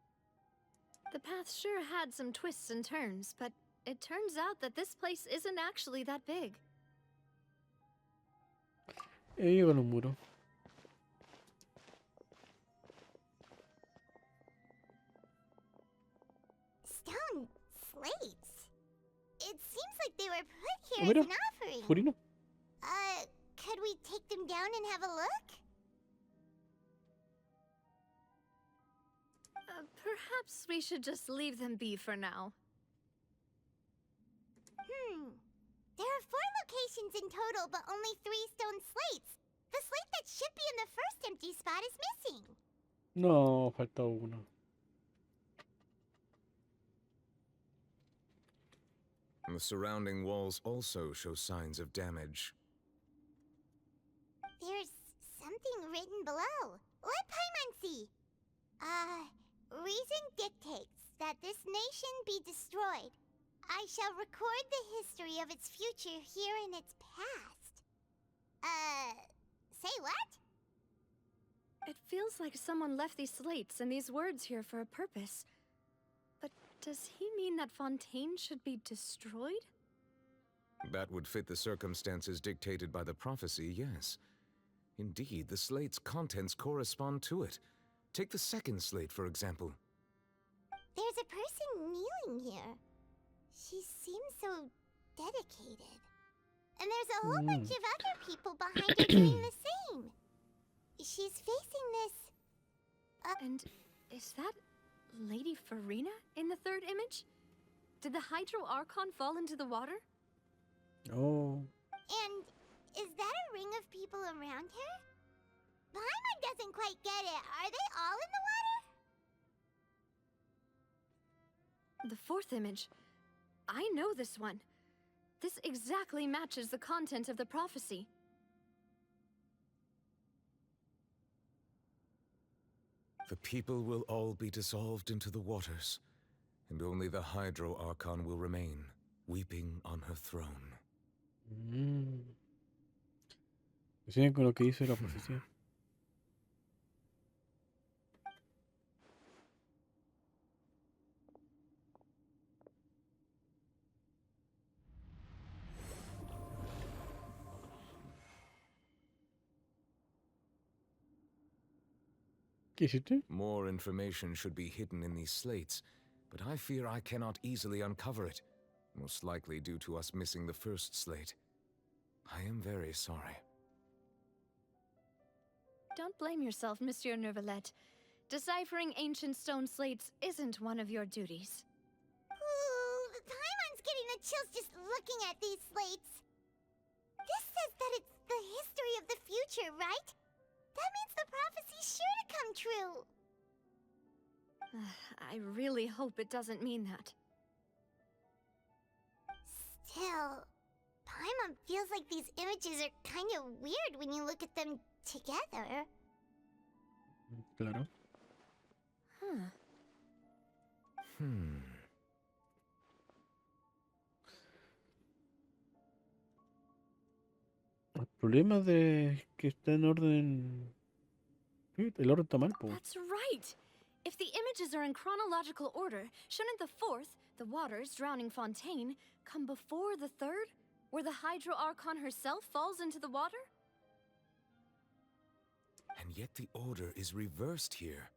The path sure had some twists and turns, but it turns out that this place isn't actually that big. Con un muro. Stone slates. It seems like they were put Oh, here mira. as an offering. Furino. Could we take them down and have a look? Perhaps we should just leave them be for now. There are 4 locations nations in total, but only 3 stone slates. The slate that should be in the first empty spot is missing. No, falta uno. The surrounding walls also show signs of damage. There's something written below. Let Paimon see. Reason dictates that this nation be destroyed. I shall record the history of its future here in its past. Say what? It feels like someone left these slates and these words here for a purpose. But does he mean that Fontaine should be destroyed? That would fit the circumstances dictated by the prophecy, yes. Indeed, the slate's contents correspond to it. Take the second slate, for example. There's a person kneeling here. She seems so dedicated. And there's a whole bunch of other people behind her doing the same. She's facing this... And is that Lady Farina in the third image? Did the Hydro Archon fall into the water? Oh. And is that a ring of people around her? Paimon doesn't quite get it. Are they all in the water? The fourth image. I know this one. This exactly matches the content of the prophecy. The people will all be dissolved into the waters, and only the Hydro Archon will remain, weeping on her throne. ¿Siguen con lo que dice la profecía? ¿Qué hiciste? More information should be hidden in these slates, but I fear I cannot easily uncover it, most likely due to us missing the first slate. I am very sorry. Don't blame yourself, Monsieur Neuvillette. Deciphering ancient stone slates isn't one of your duties. Ooh, Paimon's getting the chills just looking at these slates. This says that it's the history of the future, right? That means the prophecy's sure to come true. I really hope it doesn't mean that. Still, Paimon feels like these images are kind of weird when you look at them together. Claro. Huh. El problema de que está en orden... Sí, el orden está mal, po. That's right! If the images are in chronological order, shouldn't the fourth, the waters drowning Fontaine, come before the third, where the Hydro Archon herself falls into the water? And yet the order is reversed here.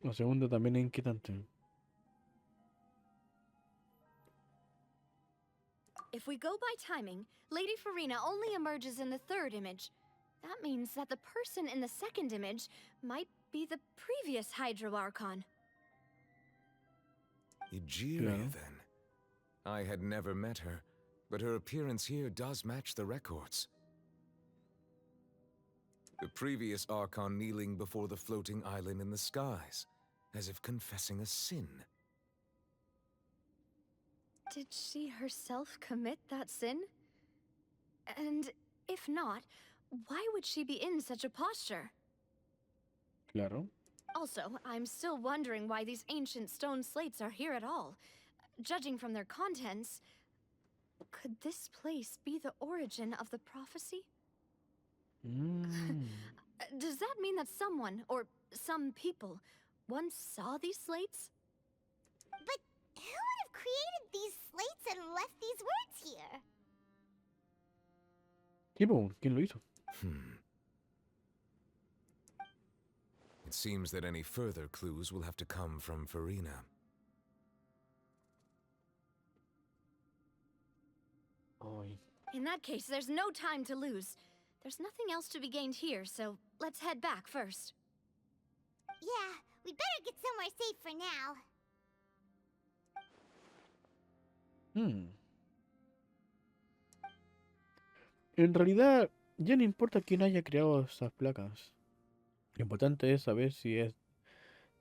La segunda también es inquietante. If we go by timing, Lady Farina only emerges in the third image. That means that the person in the second image might be the previous Hydro Archon. Egeria, then. I had never met her, but her appearance here does match the records. The previous Archon kneeling before the floating island in the skies, as if confessing a sin. Did she herself commit that sin? And if not, why would she be in such a posture? Claro. Also, I'm still wondering why these ancient stone slates are here at all. Judging from their contents, could this place be the origin of the prophecy? Does that mean that someone, or some people, once saw these slates? But who would have created these slates and left these words here? Sí, po, ¿quién lo hizo? It seems that any further clues will have to come from Farina. In that case, there's no time to lose. There's nothing else to be gained here, so let's head back first. Yeah, we better get somewhere safe for now. Hmm. En realidad, ya no importa quién haya creado esas placas. Lo importante es saber si es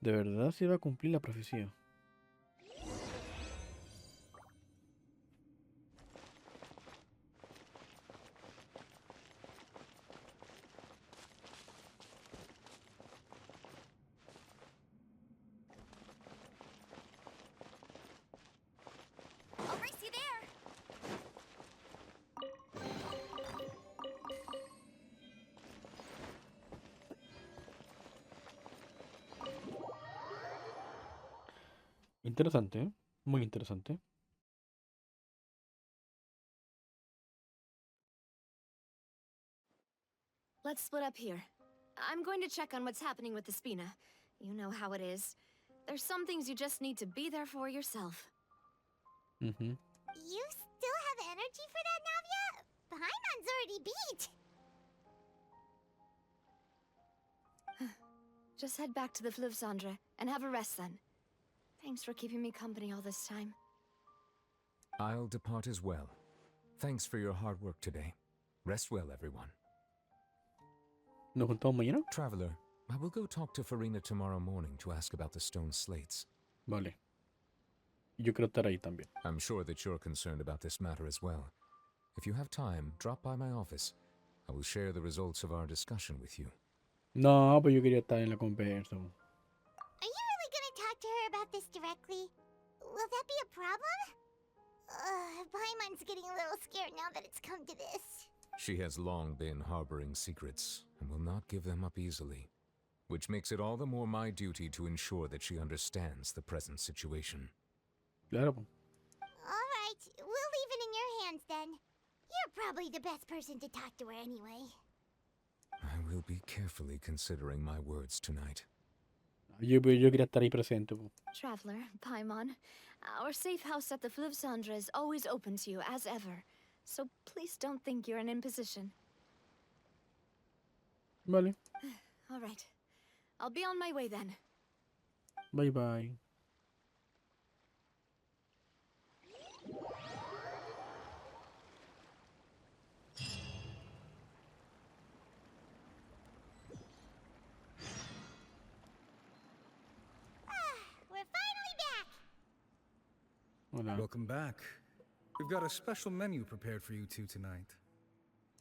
de verdad si va a cumplir la profecía. I'll race you there. Interesante, ¿eh? Muy interesante. Let's split up here. I'm going to check on what's happening with the Spina. You know how it is. There's some things you just need to be there for yourself. Ujú. You still have energy for that, Navia? Paimon's already beat. Just head back to the Fleuve Cendre and have a rest then. Thanks for keeping me company all this time. I'll depart as well. Thanks for your hard work today. Rest well, everyone. ¿Nos juntamos mañana? Traveler, I will go talk to Farina tomorrow morning to ask about the stone slates. Vale. Yo quiero estar ahí también. I'm sure that you're concerned about this matter as well. If you have time, drop by my office. I will share the results of our discussion with you. No, pues yo quería estar en la conversa. Are you really gonna talk to her about this directly? Will that be a problem? Paimon's getting a little scared now that it's come to this. She has long been harboring secrets and will not give them up easily, which makes it all the more my duty to ensure that she understands the present situation. Claro. Alright, we'll leave it in your hands then. You're probably the best person to talk to her anyway. I will be carefully considering my words tonight. Yo quería estar ahí presente. Traveler, Paimon, our safe house at the Fleuve Cendre is always open to you, as ever. So please don't think you're an imposition. Vale. All right. I'll be on my way then. Bye bye. We're finally back! Hola. Welcome back. We've got a special menu prepared for you two tonight.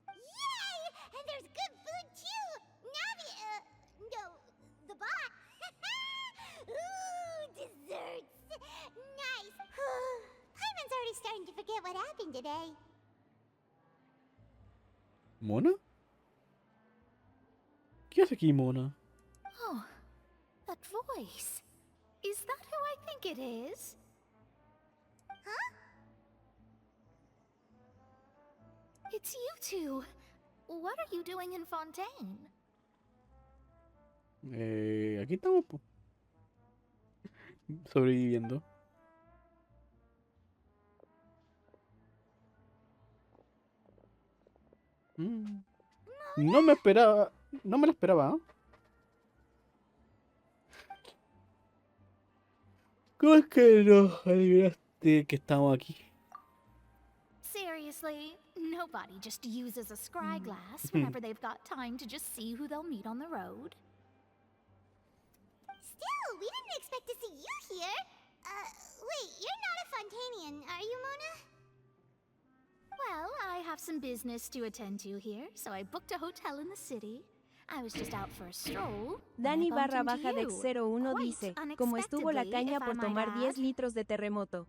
Yay! And there's good food too! No, the bot! Ooh, desserts! Nice! Paimon's already starting to forget what happened today. ¿Mona? ¿Qué hace aquí, Mona? Oh, that voice. Is that who I think it is? Huh? It's you two. What are you doing in Fontaine? Aquí estamos, po. Sobreviviendo. No me esperaba. No me lo esperaba. ¿Eh? ¿Cómo es que no adivinaste que estamos aquí? Seriously, nobody just uses a scry glass whenever they've got time to just see who they'll meet on the road. Still, we didn't expect to see you here. Wait, you're not a Fontanian, are you, Mona? Well, I have some business to attend to here, so I booked a hotel in the city. I was just out for a stroll. Dani barra baja Dex 01 dice, como estuvo la caña por tomar 10 litros de terremoto.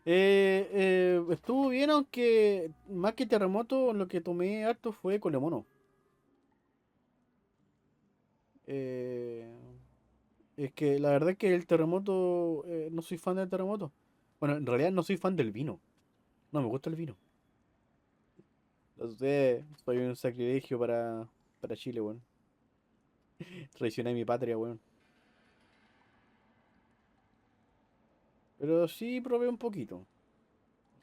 Estuvo bien, aunque más que terremoto, lo que tomé harto fue colemono. Es que la verdad es que el terremoto, no soy fan del terremoto. Bueno, en realidad no soy fan del vino. No me gusta el vino. No sé, soy un sacrilegio para Chile, weón. Traicioné mi patria, weón. Pero sí probé un poquito. O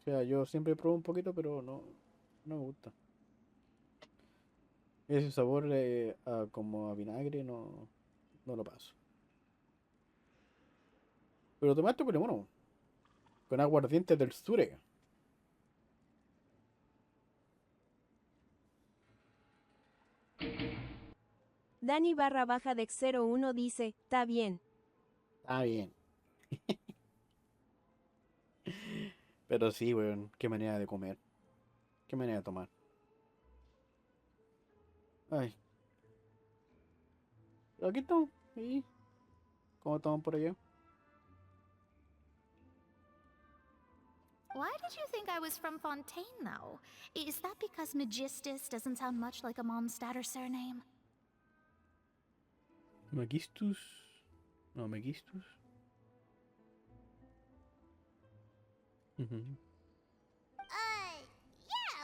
sea, yo siempre pruebo un poquito, pero no me gusta. Ese sabor como a vinagre no lo paso. Pero tomaste con limón. Con aguardiente del Sure. Dani barra baja de 01 dice, está bien. Está bien. Pero sí, weón. Qué manera de comer. Qué manera de tomar. Ay. Aquí estamos. ¿Y cómo estamos por allá? Why did you think I was from Fontaine, though? Is that because Magistus doesn't sound much like a Mondstadter surname? Magistus. No, Magistus. Yeah,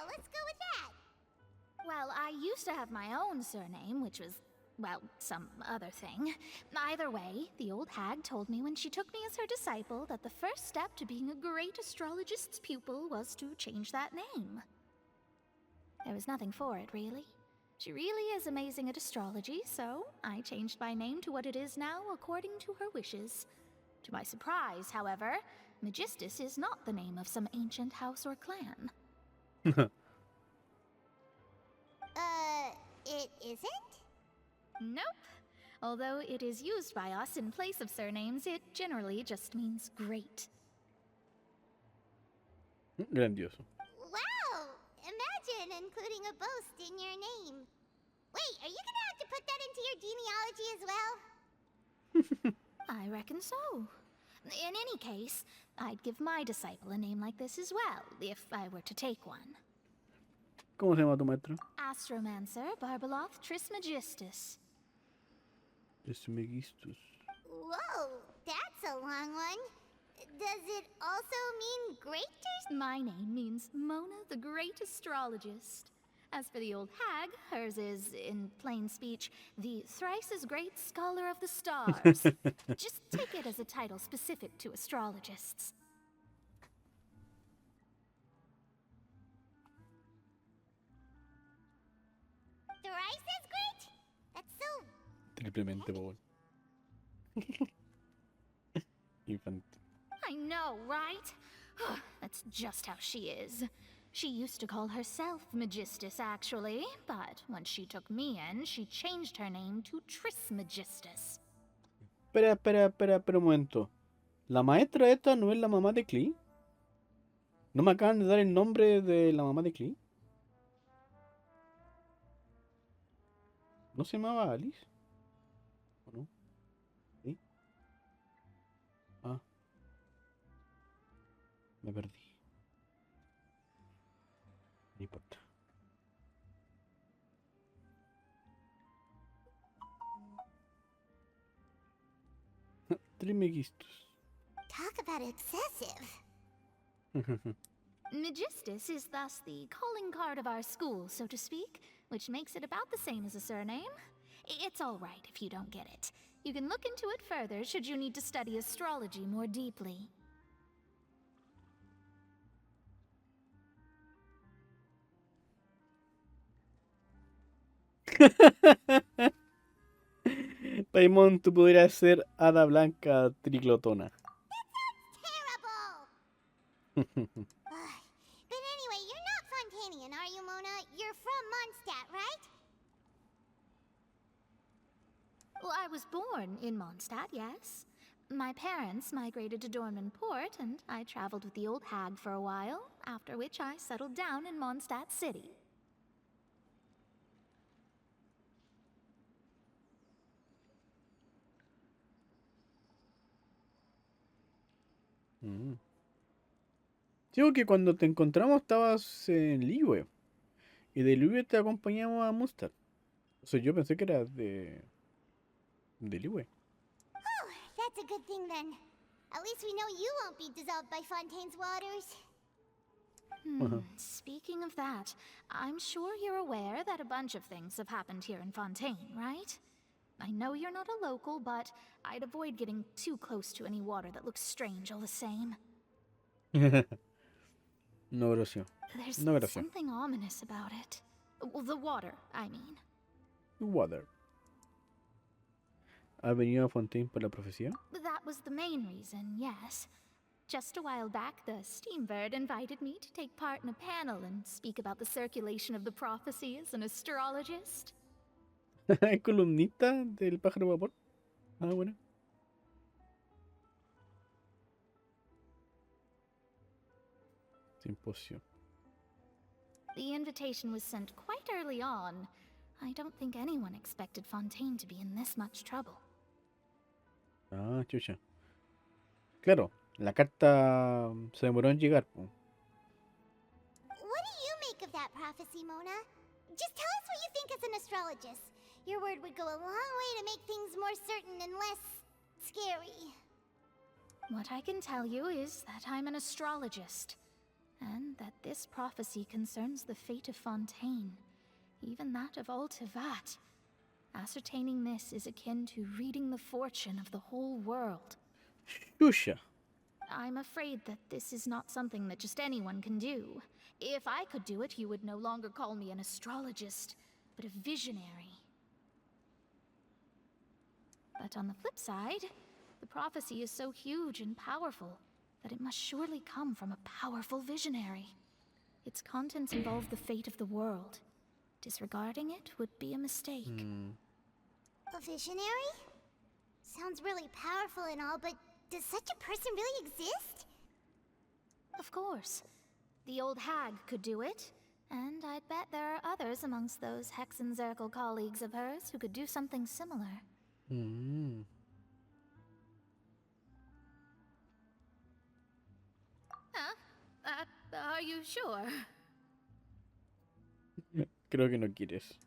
let's go with that. Well, I used to have my own surname, which was, well, some other thing. Either way, the old hag told me when she took me as her disciple that the first step to being a great astrologist's pupil was to change that name. There was nothing for it, really. She really is amazing at astrology, so I changed my name to what it is now according to her wishes. To my surprise, however, Magistus is not the name of some ancient house or clan. It isn't? Nope. Although it is used by us in place of surnames, it generally just means great. Grandioso. Wow! Imagine including a boast in your name. Wait, are you gonna have to put that into your genealogy as well? I reckon so. In any case, I'd give my disciple a name like this as well, if I were to take one. ¿Cómo se llama tu maestro? Astromancer Barbaloth Trismegistus. Trismegistus. Whoa, that's a long one. Does it also mean great or... My name means Mona the Great Astrologist. As for the old hag, hers is, in plain speech, the thrice as great scholar of the stars. Just take it as a title specific to astrologists. Thrice as great? That's so... Triplemente, por favor. Infante. I know, right? That's just how she is. She used to call herself Magistus, actually, but when she took me in, she changed her name to Trismegistus. Espera un momento. ¿La maestra esta no es la mamá de Klee? ¿No me acaban de dar el nombre de la mamá de Klee? ¿No se llamaba Alice? ¿O no? ¿Sí? Ah. Me perdí. No importa. Trismegistus. Talk about excessive. Magistus is thus the calling card of our school, so to speak, which makes it about the same as a surname. It's all right if you don't get it. You can look into it further should you need to study astrology more deeply. Paimon, tú podrías ser hada blanca triclotona. But anyway, you're not Fontanian, are you, Mona? You're from Mondstadt, right? Well, I was born in Mondstadt, yes. My parents migrated to Dornman Port, and I traveled with the old hag for a while, after which I settled down in Mondstadt City. Sí, porque cuando te encontramos estabas en Liyue. Y de Liyue te acompañamos a Mustard. O sea, yo pensé que era de Liyue. Oh, that's a good thing then. At least we know you won't be dissolved by Fontaine's waters. Speaking of that, I'm sure you're aware that a bunch of things have happened here in Fontaine, right? I know you're not a local, but I'd avoid getting too close to any water that looks strange all the same. No, gracias. There's No, gracias. something ominous about it. Well, the water, I mean. Water. ¿Has venido a Fontaine por la profecía? That was the main reason, yes. Just a while back, the Steambird invited me to take part in a panel and speak about the circulation of the prophecy as an astrologist. ¿Es columnista del pájaro vapor? Ah, bueno. Simposio. The invitation was sent quite early on. I don't think anyone expected Fontaine to be in this much trouble. Ah, chucha. Claro, la carta se demoró en llegar. Po. What do you make of that prophecy, Mona? Just tell us what you think as an astrologist. Your word would go a long way to make things more certain and less scary. What I can tell you is that I'm an astrologist, and that this prophecy concerns the fate of Fontaine, even that of all Teyvat. Ascertaining this is akin to reading the fortune of the whole world. Shusha. I'm afraid that this is not something that just anyone can do. If I could do it, you would no longer call me an astrologist, but a visionary. But on the flip side, the prophecy is so huge and powerful that it must surely come from a powerful visionary. Its contents involve the fate of the world. Disregarding it would be a mistake. A visionary? Sounds really powerful and all, but does such a person really exist? Of course. The old hag could do it, and I'd bet there are others amongst those Hexenzirkel colleagues of hers who could do something similar. Huh? Are you sure? Creo que no quieres.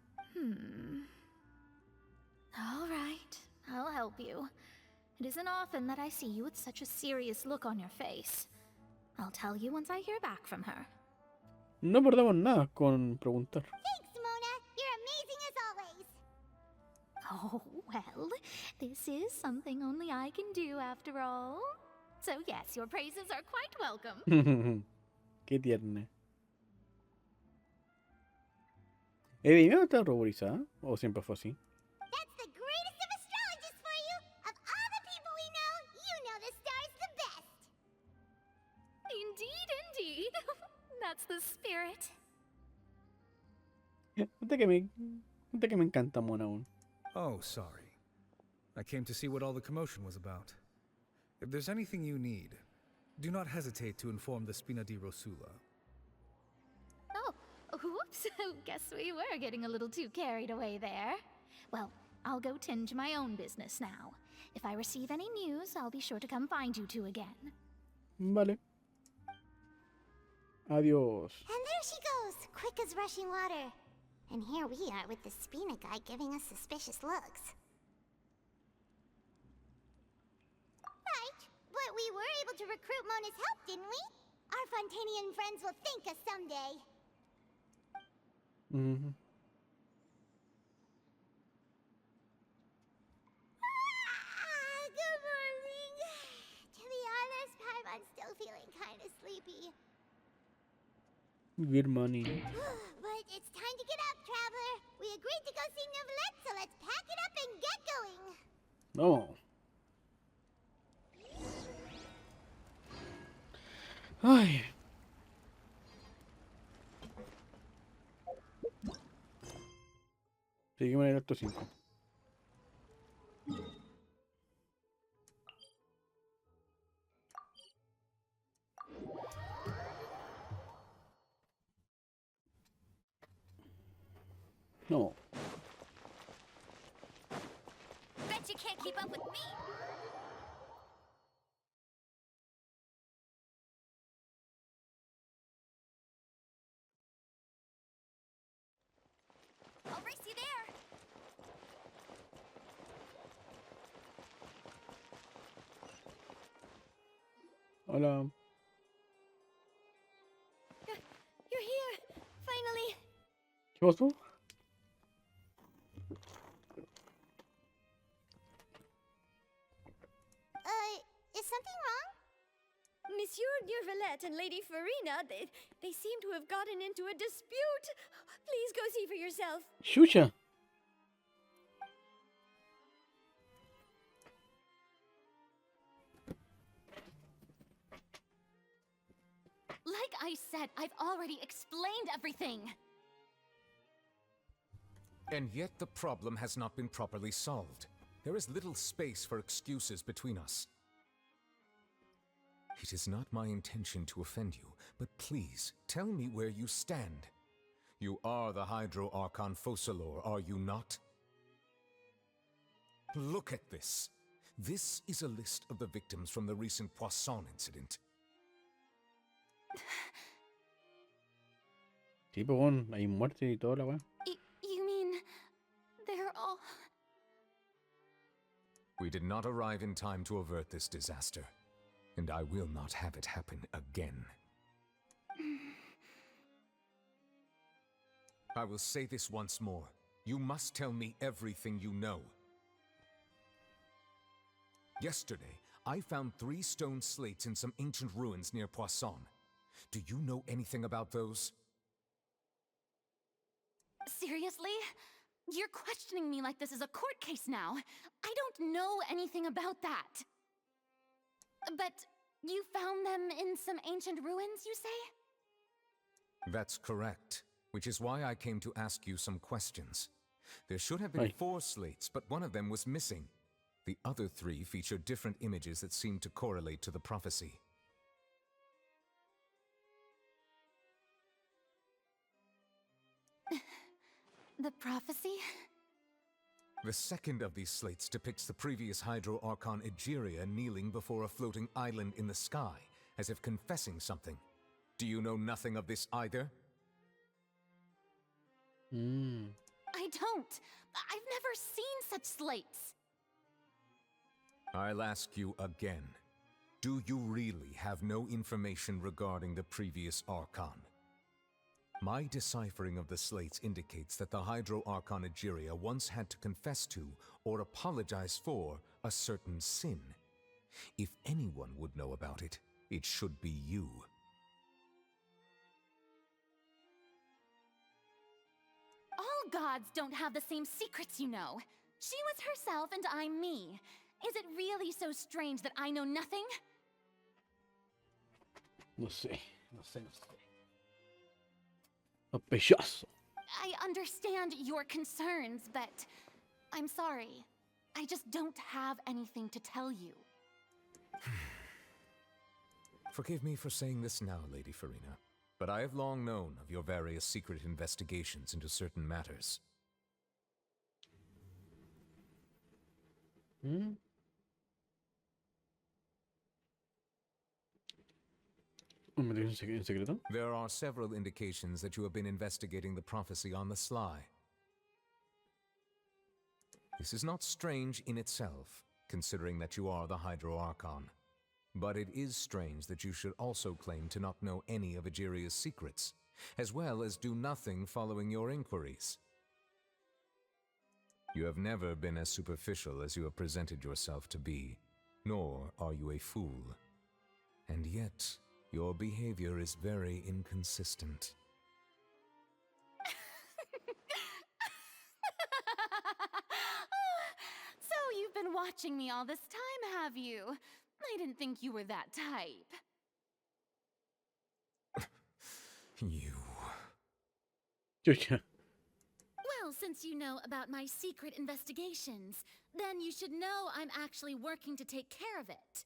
All right, I'll help you. It isn't often that I see you with such a serious look on your face. I'll tell you once I hear back from her. No perdamos nada con preguntar. Thanks, Mona. You're amazing as always. Oh, well, this is something only I can do after all. So yes, your praises are quite welcome. Qué tierna. ¿Ella está ruborizada? ¿O siempre fue así? That's the greatest of astrologists for you. Of all the people we know, you know the star's the best. Indeed, indeed. That's the spirit. Nota que me encanta Mona aún. Oh, sorry. I came to see what all the commotion was about. If there's anything you need, do not hesitate to inform the Spina di Rosula. Oh, whoops. Guess we were getting a little too carried away there. Well, I'll go tend to my own business now. If I receive any news, I'll be sure to come find you two again. Vale. Adiós. And there she goes, quick as rushing water. And here we are with the Spina guy giving us suspicious looks. Right, but we were able to recruit Mona's help, didn't we? Our Fontanian friends will thank us someday. Good morning. To be honest, I'm still feeling kind of sleepy. Good morning. But it's time to get up, traveler. We agreed to go see Neuvillette, so let's pack it up and get going. No. Ay. Seguimos en el acto 5. No. Bet you can't keep up with me. I'll race you there. Hola. You're here, finally. ¿Qué pasó? Is something wrong? Monsieur Neuvillette and Lady Farina, they seem to have gotten into a dispute. Please go see for yourself. Xuxa. I said, I've already explained everything. And yet the problem has not been properly solved. There is little space for excuses between us. It is not my intention to offend you, but please, tell me where you stand. You are the Hydro Archon Focalor, are you not? Look at this. This is a list of the victims from the recent Poisson incident. Sí, pues bueno, hay muerte y toda la weá. You mean they're all... We did not arrive in time to avert this disaster, and I will not have it happen again. I will say this once more. You must tell me everything you know. Yesterday, I found 3 stone slates in some ancient ruins near Poisson. Do you know anything about those? Seriously? You're questioning me like this is a court case now. I don't know anything about that. But you found them in some ancient ruins, you say? That's correct, which is why I came to ask you some questions. There should have been 4 slates, but one of them was missing. The other 3 feature different images that seem to correlate to the prophecy. The prophecy? The second of these slates depicts the previous Hydro Archon Egeria kneeling before a floating island in the sky, as if confessing something. Do you know nothing of this either? I don't. I've never seen such slates. I'll ask you again. Do you really have no information regarding the previous Archon? My deciphering of the slates indicates that the Hydro Archon Egeria once had to confess to, or apologize for, a certain sin. If anyone would know about it, it should be you. All gods don't have the same secrets, you know. She was herself and I'm me. Is it really so strange that I know nothing? No sé. Sospechoso. I understand your concerns, but I'm sorry. I just don't have anything to tell you. Forgive me for saying this now, Lady Farina, but I have long known of your various secret investigations into certain matters. ¿En secreto? There are several indications that you have been investigating the prophecy on the sly. This is not strange in itself, considering that you are the Hydro Archon. But it is strange that you should also claim to not know any of Egeria's secrets, as well as do nothing following your inquiries. You have never been as superficial as you have presented yourself to be, nor are you a fool. And yet, your behavior is very inconsistent. So you've been watching me all this time, have you? I didn't think you were that type. You... Chucha. Well, since you know about my secret investigations, then you should know I'm actually working to take care of it.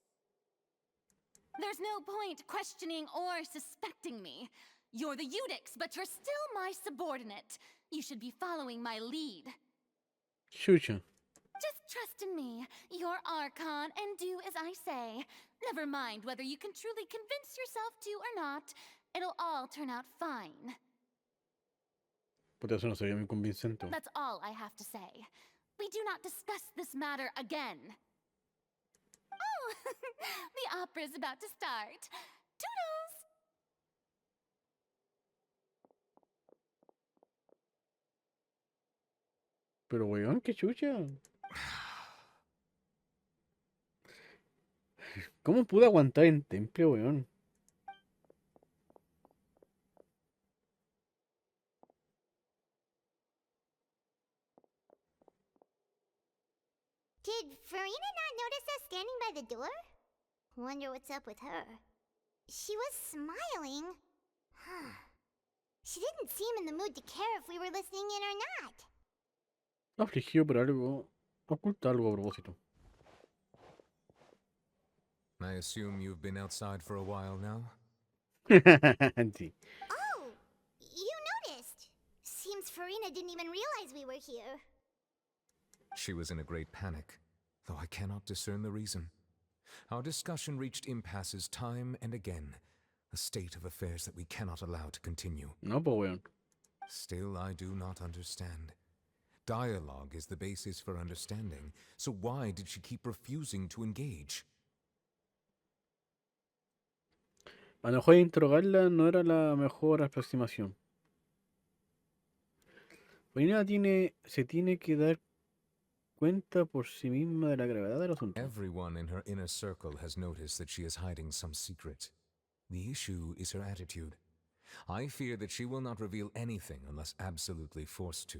There's no point questioning or suspecting me. You're the Eudix, but you're still my subordinate. You should be following my lead. Chucha. Just trust in me. You're Archon, and do as I say. Never mind whether you can truly convince yourself to or not. It'll all turn out fine. Puta, eso no sería muy convincente. That's all I have to say. We do not discuss this matter again. Oh, the opera's about to start. Toodles! Pero weón, qué chucha. ¿Cómo pude aguantar en temple, weón? Did Farina not notice us standing by the door? Wonder what's up with her. She was smiling. She didn't seem in the mood to care if we were listening in or not. Afligido por algo. Oculta algo a propósito. I assume you've been outside for a while now? Sí. Oh, you noticed. Seems Farina didn't even realize we were here. She was in a great panic, though I cannot discern the reason. Our discussion reached impasses time and again, a state of affairs that we cannot allow to continue. No, pues weón. Still, I do not understand. Dialogue is the basis for understanding, so why did she keep refusing to engage? A lo mejor interrogarla no era la mejor aproximación. Farina se tiene que dar cuenta por sí misma de la gravedad del asunto. Everyone in her inner circle has noticed that she is hiding some secret. The issue is her attitude. I fear that she will not reveal anything unless absolutely forced to.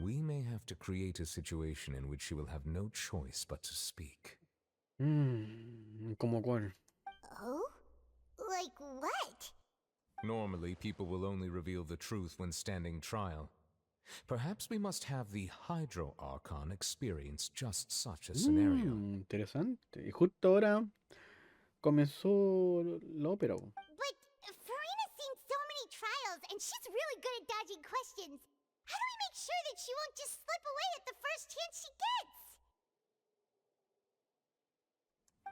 We may have to create a situation in which she will have no choice but to speak. ¿Cómo cuál? Oh? Like what? Normally, people will only reveal the truth when standing trial. Perhaps we must have the Hydro Archon experience just such a scenario. Interesante. Y justo ahora comenzó la ópera. But Farina's seen so many trials, and she's really good at dodging questions. How do we make sure that she won't just slip away at the first chance she gets?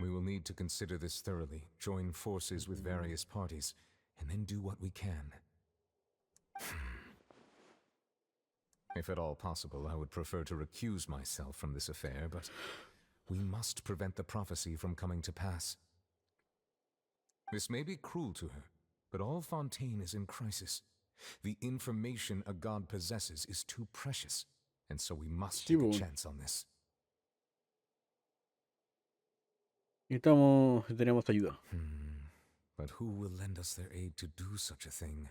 We will need to consider this thoroughly, join forces with various parties, and then do what we can. If at all possible, I would prefer to recuse myself from this affair, but we must prevent the prophecy from coming to pass. This may be cruel to her, but all Fontaine is in crisis. The information a god possesses is too precious, and so we must take a chance on this. Tenemos ayuda. But who will lend us their aid to do such a thing?